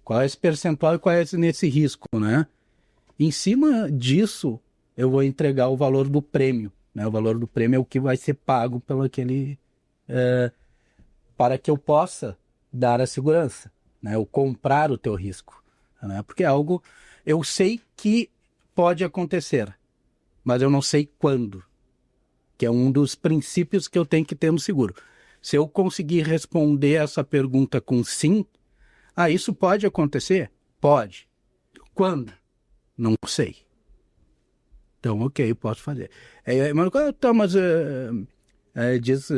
Qual é esse percentual e qual é nesse risco, né? Em cima disso, eu vou entregar o valor do prêmio, né? O valor do prêmio é o que vai ser pago pelo aquele, para que eu possa dar a segurança, né? Ou comprar o teu risco, né? Porque é algo, eu sei que pode acontecer, mas eu não sei quando, que é um dos princípios que eu tenho que ter no seguro. Se eu conseguir responder essa pergunta com sim, isso pode acontecer? Pode. Quando? Não sei. Então, ok, posso fazer. Mas diz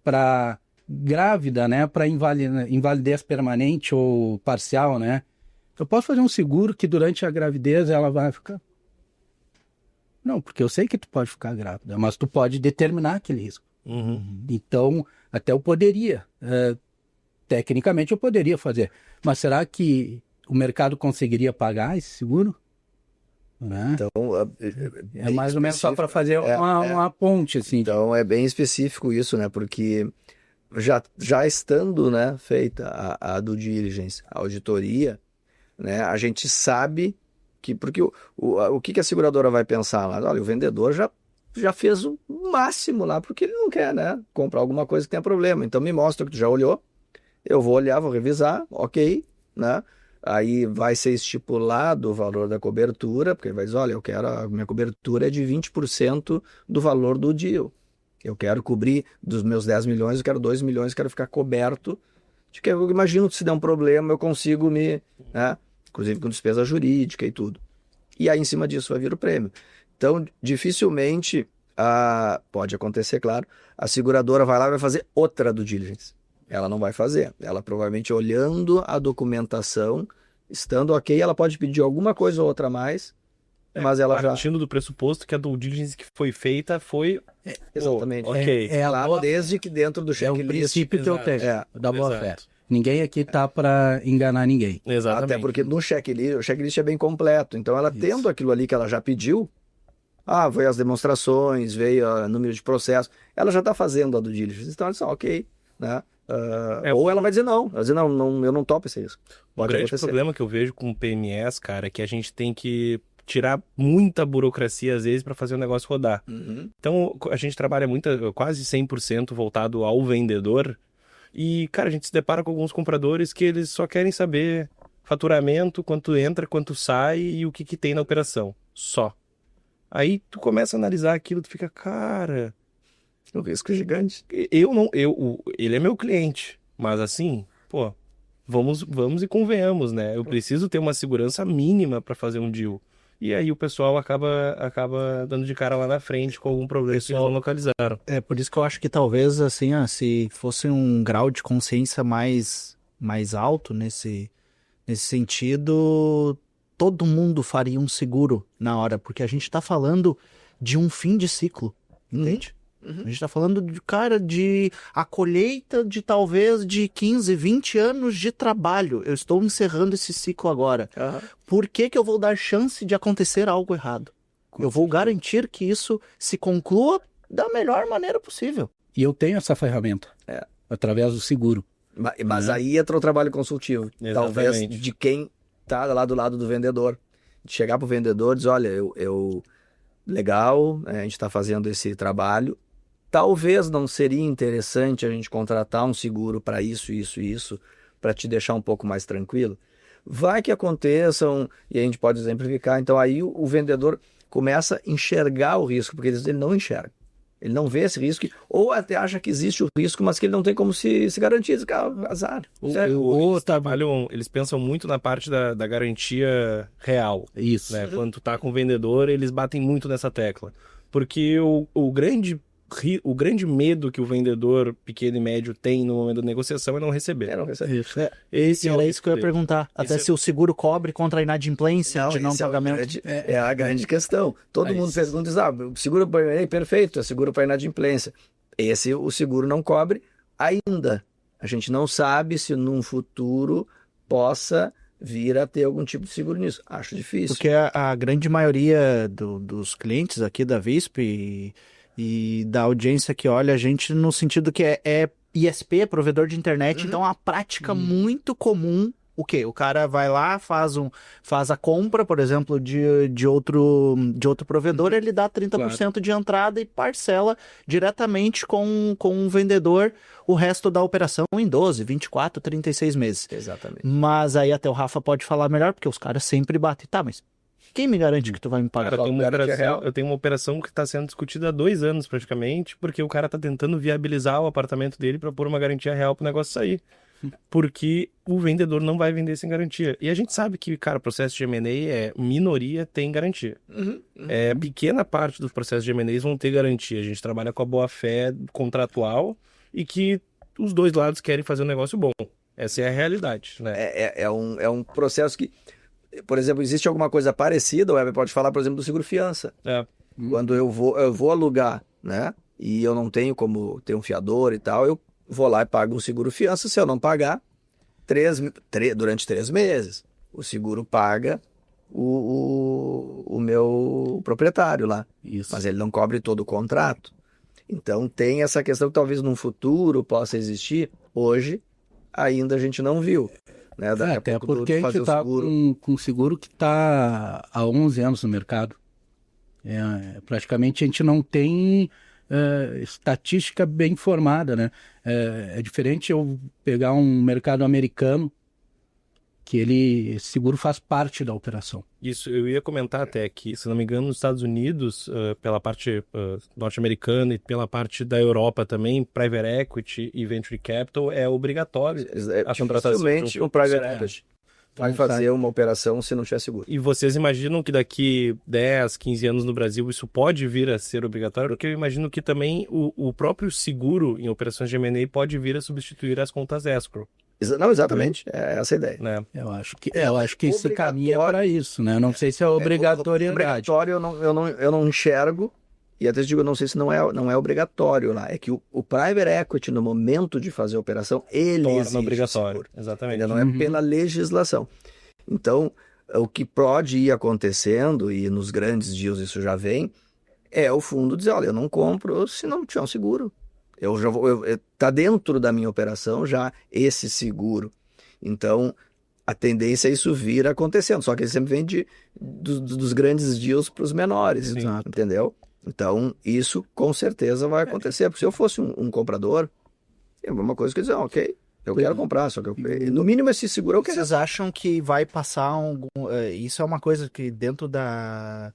para grávida, né, para invalidez permanente ou parcial, né, eu posso fazer um seguro que durante a gravidez ela vai ficar... Não, porque eu sei que tu pode ficar grávida, mas tu pode determinar aquele risco. Então, até eu poderia, tecnicamente eu poderia fazer, mas será que o mercado conseguiria pagar esse seguro? Né? Então, é mais ou menos só para fazer uma ponte, assim. Então, é bem específico isso, né? Porque já estando, né, feita a due diligence, a auditoria, né, a gente sabe que... Porque o que a seguradora vai pensar lá? Olha, o vendedor já fez o máximo lá, porque ele não quer, né, comprar alguma coisa que tenha problema. Então, me mostra que tu já olhou, eu vou olhar, vou revisar, ok, né? Aí vai ser estipulado o valor da cobertura, porque ele vai dizer, olha, a minha cobertura é de 20% do valor do deal. Eu quero cobrir dos meus 10 milhões, eu quero 2 milhões, quero ficar coberto. De que eu imagino que se der um problema, eu consigo né, inclusive com despesa jurídica e tudo. E aí, em cima disso, vai vir o prêmio. Então, dificilmente, pode acontecer, claro, a seguradora vai lá e vai fazer outra due diligence. Ela não vai fazer. Ela provavelmente, olhando a documentação, estando ok, ela pode pedir alguma coisa ou outra a mais, mas ela já... Partindo do pressuposto que a due diligence que foi feita foi... Exatamente. Ok. Claro, desde que dentro do checklist... É o princípio que eu tenho, da boa fé. Exato. Ninguém aqui tá para enganar ninguém. Exatamente. Até porque no checklist, o checklist é bem completo. Então, ela tendo aquilo ali que ela já pediu, veio as demonstrações, veio o número de processo, ela já está fazendo a due diligence. Então, ela diz, ok, né? Ou ela vai dizer não. Ela vai dizer, não, eu não topo esse risco. O grande problema que eu vejo com o PMS, cara, é que a gente tem que tirar muita burocracia, às vezes, para fazer o negócio rodar. Então, a gente trabalha quase 100% voltado ao vendedor. E, cara, a gente se depara com alguns compradores que eles só querem saber faturamento, quanto entra, quanto sai e o que tem na operação. Só. Aí tu começa a analisar aquilo, tu fica, cara... O risco é gigante. Ele é meu cliente, mas assim, pô, vamos e convenhamos, né? Eu preciso ter uma segurança mínima para fazer um deal. E aí o pessoal acaba dando de cara lá na frente com algum problema que eles não localizaram. É por isso que eu acho que talvez, assim, se fosse um grau de consciência mais alto nesse sentido, todo mundo faria um seguro na hora, porque a gente está falando de um fim de ciclo, entende? A gente está falando de a colheita de talvez de 15, 20 anos de trabalho. Eu estou encerrando esse ciclo agora. Por que eu vou dar chance de acontecer algo errado? Eu vou garantir que isso se conclua da melhor maneira possível. E eu tenho essa ferramenta, através do seguro. Mas aí entra o trabalho consultivo. Exatamente. Talvez de quem está lá do lado do vendedor. De chegar para o vendedor e dizer, olha, legal, a gente está fazendo esse trabalho. Talvez não seria interessante a gente contratar um seguro para isso, para te deixar um pouco mais tranquilo? Vai que aconteçam, e a gente pode exemplificar. Então aí o vendedor começa a enxergar o risco, porque ele não enxerga. Ele não vê esse risco, ou até acha que existe o risco, mas que ele não tem como se garantir. Diz, azar. Eles pensam muito na parte da garantia real. Isso. Né? Quando tu tá com o vendedor, eles batem muito nessa tecla. Porque o grande o grande medo que o vendedor pequeno e médio tem no momento da negociação é não receber. Isso. Esse Era o isso que eu ia perguntar. Até se o seguro cobre contra a inadimplência de não pagamento. É a grande questão. Todo mundo pergunta, o seguro perfeito, é seguro para inadimplência. O seguro não cobre ainda. A gente não sabe se num futuro possa vir a ter algum tipo de seguro nisso. Acho difícil. Porque a grande maioria dos clientes aqui da VISP e da audiência que olha a gente no sentido que é ISP, provedor de internet, então é uma prática muito comum. O quê? O cara vai lá, faz a compra, por exemplo, de outro provedor, ele dá 30% de entrada e parcela diretamente com o vendedor o resto da operação em 12, 24, 36 meses. Exatamente. Mas aí até o Rafa pode falar melhor, porque os caras sempre batem. Tá, mas quem me garante que tu vai me pagar? Cara, eu tenho uma operação que está sendo discutida há 2 anos praticamente, porque o cara está tentando viabilizar o apartamento dele para pôr uma garantia real para o negócio sair. Porque o vendedor não vai vender sem garantia. E a gente sabe que, cara, o processo de M&A minoria tem garantia. Pequena parte dos processos de M&A vão ter garantia. A gente trabalha com a boa-fé contratual e que os dois lados querem fazer um negócio bom. Essa é a realidade, né? É um processo que, por exemplo, existe alguma coisa parecida, o Weber pode falar, por exemplo, do seguro-fiança. Quando eu vou alugar, né? E eu não tenho como ter um fiador e tal, eu vou lá e pago um seguro-fiança. Se eu não pagar, durante 3 meses, o seguro paga o meu proprietário lá. Isso. Mas ele não cobre todo o contrato. Então tem essa questão que talvez num futuro possa existir. Hoje, ainda a gente não viu. Né? Até porque a gente está com um seguro que está há 11 anos no mercado. Praticamente a gente não tem estatística bem formada, né? É diferente eu pegar um mercado americano que esse seguro faz parte da operação. Isso, eu ia comentar até que, se não me engano, nos Estados Unidos, pela parte norte-americana e pela parte da Europa também, Private Equity e Venture Capital é obrigatório a contratação. Dificilmente um Private Equity vai fazer uma operação se não tiver seguro. E vocês imaginam que daqui 10, 15 anos no Brasil isso pode vir a ser obrigatório? Porque eu imagino que também o próprio seguro em operações de M&A pode vir a substituir as contas escrow. Não, exatamente. É essa a ideia. Né? Eu acho que se caminha para isso, né? Eu não sei se é obrigatoriedade. Obrigatório eu não enxergo, e até digo, eu não sei se não é obrigatório lá. É que o Private Equity, no momento de fazer a operação, ele torna obrigatório. Exatamente. Ainda não é pela legislação. Então, o que pode ir acontecendo, e nos grandes deals isso já vem, é o fundo dizer, olha, eu não compro se não tiver um seguro. Tá dentro da minha operação já esse seguro. Então, a tendência é isso vir acontecendo. Só que ele sempre vem dos grandes deals para os menores, entendeu? Então, isso com certeza vai acontecer. Porque se eu fosse um comprador, é uma coisa que eu dizer, ok, eu quero comprar, só que no mínimo esse seguro eu quero. Vocês acham que vai passar isso é uma coisa que dentro da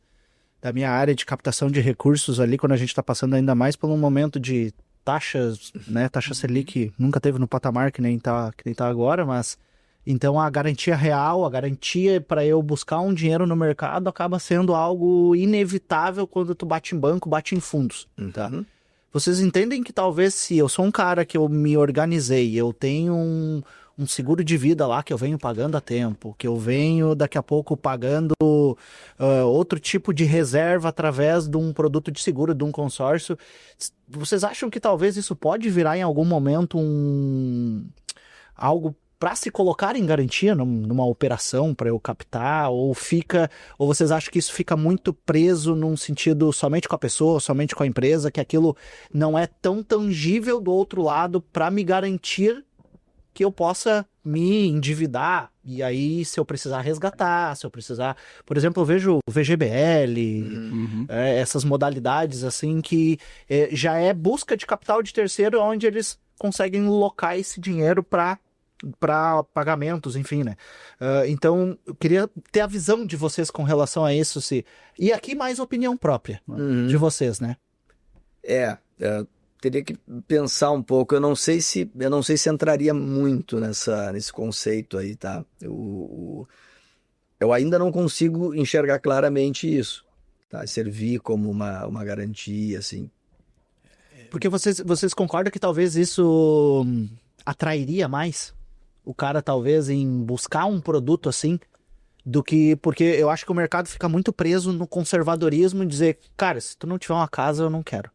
minha área de captação de recursos ali, quando a gente está passando ainda mais por um momento de taxas, né? Taxa Selic nunca teve no patamar que nem tá agora, mas então a garantia real, a garantia para eu buscar um dinheiro no mercado acaba sendo algo inevitável quando tu bate em banco, bate em fundos, tá? Vocês entendem que talvez se eu sou um cara que eu me organizei, eu tenho um seguro de vida lá que eu venho pagando a tempo, que eu venho daqui a pouco pagando outro tipo de reserva através de um produto de seguro, de um consórcio. Vocês acham que talvez isso pode virar em algum momento algo para se colocar em garantia numa operação para eu captar, ou vocês acham que isso fica muito preso num sentido somente com a pessoa, somente com a empresa, que aquilo não é tão tangível do outro lado para me garantir que eu possa me endividar, e aí se eu precisar resgatar, se eu precisar... Por exemplo, eu vejo o VGBL, essas modalidades assim que já é busca de capital de terceiro, onde eles conseguem locar esse dinheiro para pagamentos, enfim, né? Então, eu queria ter a visão de vocês com relação a isso, e aqui mais opinião própria de vocês, né? Teria que pensar um pouco. Eu não sei se entraria muito nesse conceito aí, tá? Eu ainda não consigo enxergar claramente isso, tá? Servir como uma garantia, assim. Porque vocês concordam que talvez isso atrairia mais o cara, talvez, em buscar um produto assim, do que... Porque eu acho que o mercado fica muito preso no conservadorismo e dizer, cara, se tu não tiver uma casa, eu não quero.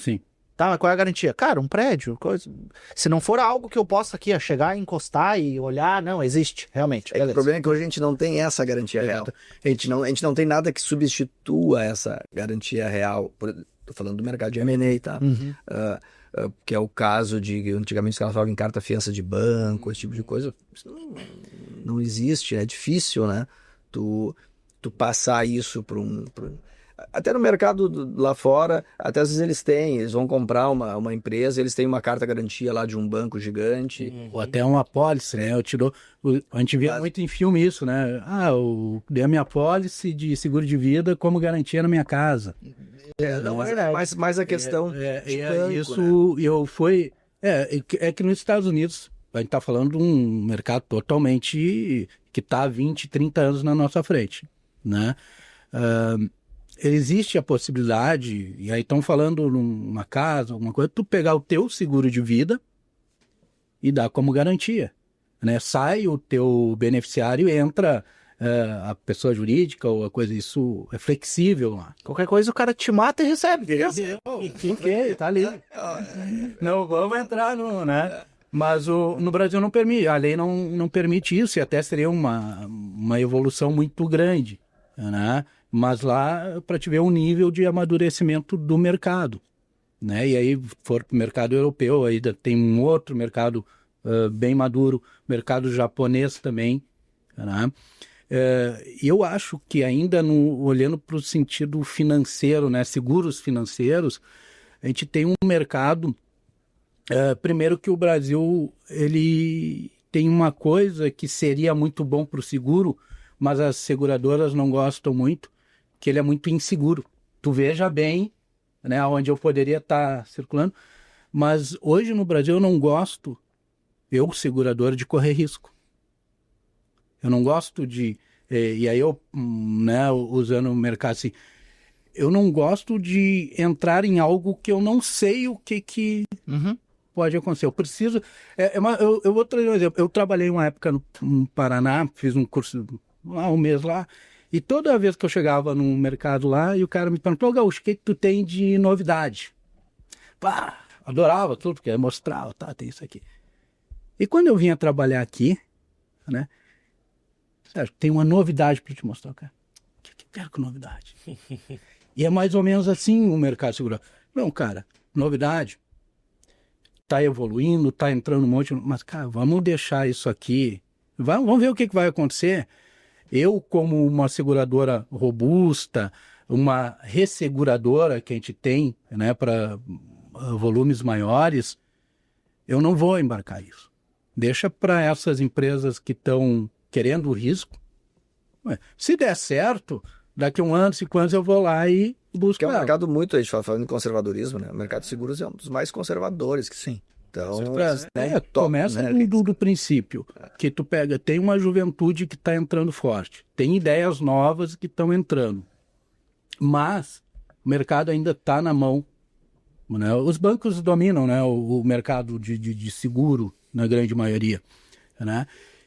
Sim. Tá, mas qual é a garantia? Cara, um prédio, coisa... Se não for algo que eu possa aqui chegar, encostar e olhar, não, existe, realmente. O problema é que hoje a gente não tem essa garantia real. A gente não tem nada que substitua essa garantia real. Tô falando do mercado de M&A, tá? Que é o caso de... Antigamente os caras falavam em carta fiança de banco, esse tipo de coisa. Isso não existe, é difícil, né? Tu passar isso para um... Até no mercado lá fora, até às vezes eles vão comprar uma empresa, eles têm uma carta garantia lá de um banco gigante. Ou até uma apólice, né? A gente via muito em filme isso, né? Eu dei a minha apólice de seguro de vida como garantia na minha casa. Mas a questão de banco, isso, né? É que nos Estados Unidos a gente está falando de um mercado totalmente que está há 20, 30 anos na nossa frente, né? Existe a possibilidade, e aí estão falando numa casa, alguma coisa, tu pegar o teu seguro de vida e dar como garantia, né? Sai o teu beneficiário e entra a pessoa jurídica ou a coisa, isso é flexível lá. Qualquer coisa o cara te mata e recebe. Tá ali. Não vamos entrar no, né? Mas no Brasil não permite, a lei não permite isso, e até seria uma evolução muito grande, né? Mas lá, para te ver o nível de amadurecimento do mercado, né? E aí, for para o mercado europeu, aí tem um outro mercado bem maduro, mercado japonês também, né? E eu acho que ainda, olhando para o sentido financeiro, né? Seguros financeiros, a gente tem um mercado, primeiro que o Brasil, ele tem uma coisa que seria muito bom para o seguro, mas as seguradoras não gostam muito, que ele é muito inseguro. Tu veja bem, né, onde eu poderia estar circulando, mas hoje no Brasil eu não gosto, eu, segurador, de correr risco. Eu não gosto de... E aí eu, né, usando o mercado assim, eu não gosto de entrar em algo que eu não sei o que pode acontecer. Eu preciso... eu vou trazer um exemplo. Eu trabalhei uma época no Paraná, fiz um curso um mês lá, e toda vez que eu chegava no mercado lá, e o cara me perguntou, Gaúcho, o que tu tem de novidade? Pá, adorava tudo, porque mostrava, tá, tem isso aqui. E quando eu vinha trabalhar aqui, né, Sérgio, tem uma novidade para te mostrar, cara. O que quero com novidade? E é mais ou menos assim o mercado seguro. Não, cara, novidade, tá evoluindo, tá entrando um monte, mas, cara, vamos deixar isso aqui, vamos ver o que vai acontecer. Eu, como uma seguradora robusta, uma resseguradora que a gente tem, né, para volumes maiores, eu não vou embarcar isso. Deixa para essas empresas que estão querendo o risco. Se der certo, daqui a 1 ano, 5 anos eu vou lá e busco. Que é um mercado muito, a gente fala falando em conservadorismo, né? O mercado de seguros é um dos mais conservadores que sim. Então, começa do princípio, que tu pega, tem uma juventude que está entrando forte, tem ideias novas que estão entrando, mas o mercado ainda está na mão, né? Os bancos dominam, né, o mercado de seguro, na grande maioria, né?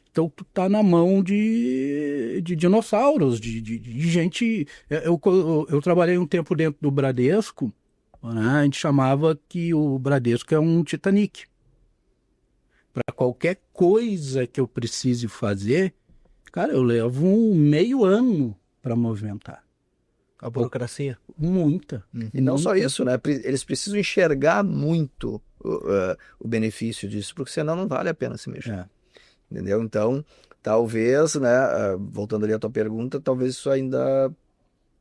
Então tu tá na mão de dinossauros, de gente... Eu trabalhei um tempo dentro do Bradesco, né? A gente chamava que o Bradesco é um Titanic. Para qualquer coisa que eu precise fazer, cara, eu levo meio ano para movimentar. A burocracia? Muita. E não só isso, né? Eles precisam enxergar muito o benefício disso, porque senão não vale a pena se mexer. Entendeu? Então, talvez, né? Voltando ali à tua pergunta, talvez isso ainda...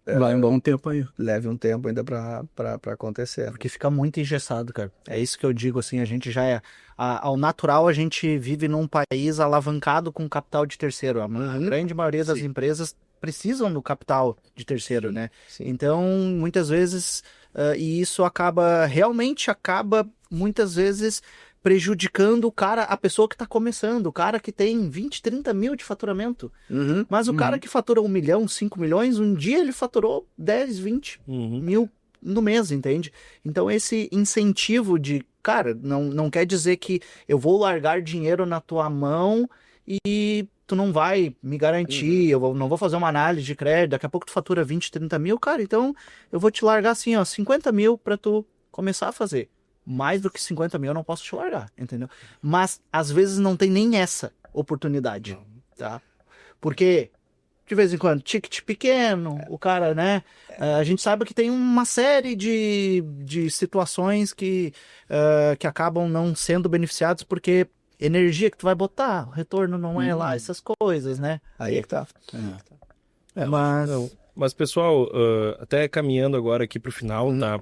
vai um bom tempo aí. Leve um tempo ainda para acontecer. Porque fica muito engessado, cara. É isso que eu digo, assim, a gente já ao natural, a gente vive num país alavancado com capital de terceiro. A grande maioria das empresas precisam do capital de terceiro, né? Sim. Então, muitas vezes, e isso realmente acaba, muitas vezes, prejudicando a pessoa que está começando, o cara que tem 20, 30 mil de faturamento. Mas o cara que fatura 1 milhão, 5 milhões, um dia ele faturou 10, 20 mil no mês, entende? Então esse incentivo de, cara, não quer dizer que eu vou largar dinheiro na tua mão e tu não vai me garantir, não vou fazer uma análise de crédito, daqui a pouco tu fatura 20, 30 mil, cara, então eu vou te largar assim, ó, 50 mil pra tu começar a fazer. Mais do que 50 mil eu não posso te largar, entendeu? Mas às vezes não tem nem essa oportunidade, tá? Porque de vez em quando, ticket pequeno, o cara, né? A gente sabe que tem uma série de situações que acabam não sendo beneficiados porque energia que tu vai botar, o retorno não é lá, essas coisas, né? Aí é que tá. Mas, pessoal, até caminhando agora aqui pro final, tá?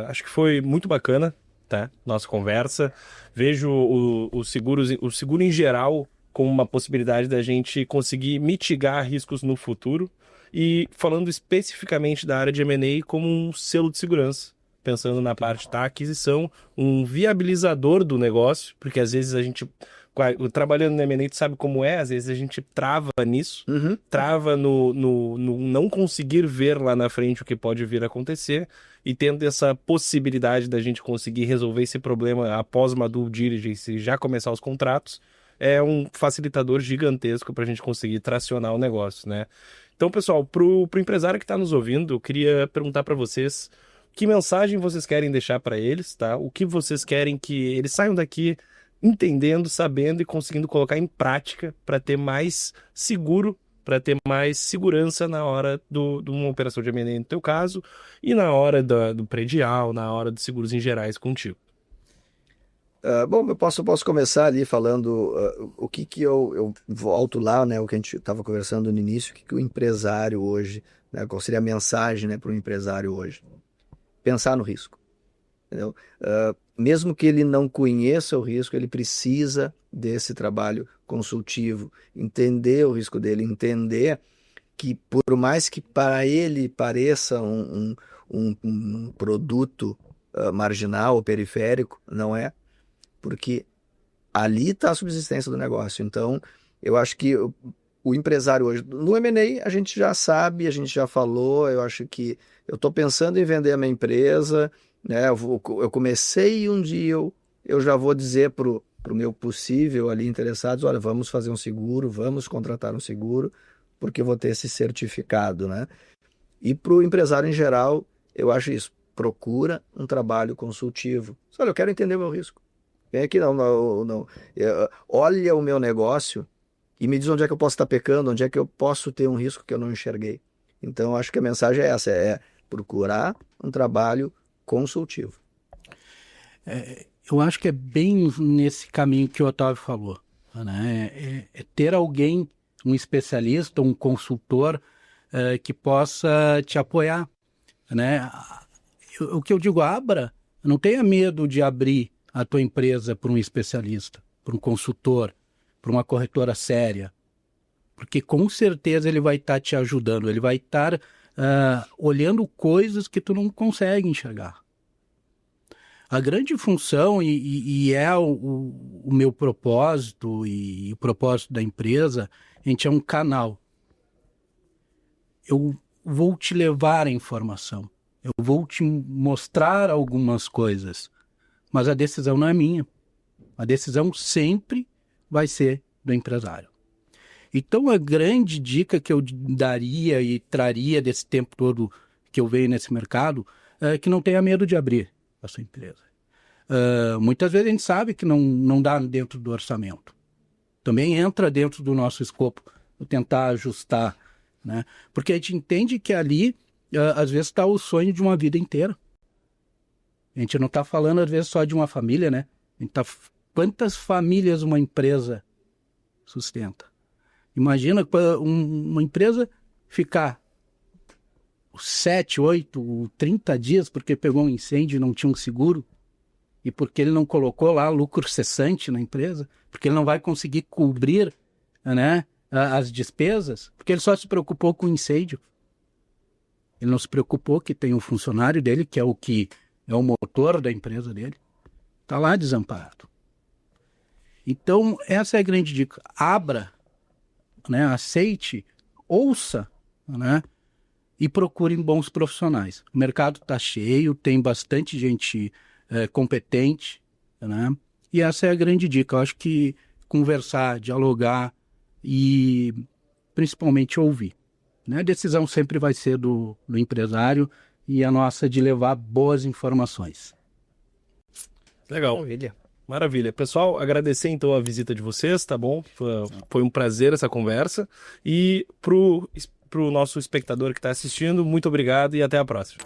Acho que foi muito bacana, tá? Nossa conversa. Vejo o seguro em geral como uma possibilidade da gente conseguir mitigar riscos no futuro e falando especificamente da área de M&A como um selo de segurança, pensando na parte da aquisição, um viabilizador do negócio, porque às vezes a gente, trabalhando no M&A, tu sabe como é, às vezes a gente trava nisso, trava no não conseguir ver lá na frente o que pode vir a acontecer, e tendo essa possibilidade da gente conseguir resolver esse problema após uma due diligence e já começar os contratos, é um facilitador gigantesco para a gente conseguir tracionar o negócio, né? Então, pessoal, pro empresário que está nos ouvindo, eu queria perguntar para vocês que mensagem vocês querem deixar para eles, tá? O que vocês querem que eles saiam daqui entendendo, sabendo e conseguindo colocar em prática para ter mais seguro, para ter mais segurança na hora de uma operação de M&A no teu caso e na hora do predial, na hora dos seguros em gerais contigo. Bom, eu posso começar ali falando o que eu volto lá, né, o que a gente estava conversando no início, o que o empresário hoje, né, qual seria a mensagem, né, para o empresário hoje? Pensar no risco, entendeu? Mesmo que ele não conheça o risco, ele precisa desse trabalho consultivo, entender o risco dele, entender que por mais que para ele pareça um produto marginal ou periférico, não é, porque ali está a subsistência do negócio. Então, eu acho que o empresário hoje, no M&A, a gente já sabe, a gente já falou, eu acho que eu estou pensando em vender a minha empresa, né? Eu comecei um dia, eu já vou dizer para o meu possível ali interessados, olha, vamos fazer um seguro, vamos contratar um seguro, porque eu vou ter esse certificado, né? E para o empresário em geral, eu acho isso, procura um trabalho consultivo. Olha, eu quero entender o meu risco. Vem aqui, não. Olha o meu negócio e me diz onde é que eu posso estar pecando, onde é que eu posso ter um risco que eu não enxerguei. Então, acho que a mensagem é essa, é procurar um trabalho consultivo. Eu acho que é bem nesse caminho que o Otávio falou, né? É ter alguém, um especialista, um consultor que possa te apoiar, né? O que eu digo, não tenha medo de abrir a tua empresa para um especialista, para um consultor, para uma corretora séria, porque com certeza ele vai estar te ajudando, ele vai estar olhando coisas que tu não consegue enxergar. A grande função, e é o meu propósito e o propósito da empresa, a gente é um canal. Eu vou te levar a informação, eu vou te mostrar algumas coisas, mas a decisão não é minha. A decisão sempre vai ser do empresário. Então, a grande dica que eu daria e traria desse tempo todo que eu venho nesse mercado é que não tenha medo de abrir a sua empresa. Muitas vezes a gente sabe que não dá dentro do orçamento. Também entra dentro do nosso escopo, tentar ajustar, né? Porque a gente entende que ali, às vezes, está o sonho de uma vida inteira. A gente não está falando, às vezes, só de uma família, né? A gente tá... Quantas famílias uma empresa sustenta? Imagina uma empresa ficar 7, 8, 30 dias porque pegou um incêndio e não tinha um seguro, e porque ele não colocou lá lucro cessante na empresa, porque ele não vai conseguir cobrir, né, as despesas, porque ele só se preocupou com o incêndio. Ele não se preocupou que tem um funcionário dele, que é o motor da empresa dele, está lá desamparado. Então, essa é a grande dica. Abra, né, aceite, ouça, né, e procurem bons profissionais. O mercado está cheio, tem bastante gente competente, né? E essa é a grande dica. Eu acho que conversar, dialogar e principalmente ouvir, né? A decisão sempre vai ser do empresário e a nossa de levar boas informações. Legal. Maravilha. Maravilha. Pessoal, agradecer então a visita de vocês, tá bom? Foi um prazer essa conversa. E pro nosso espectador que está assistindo, muito obrigado e até a próxima.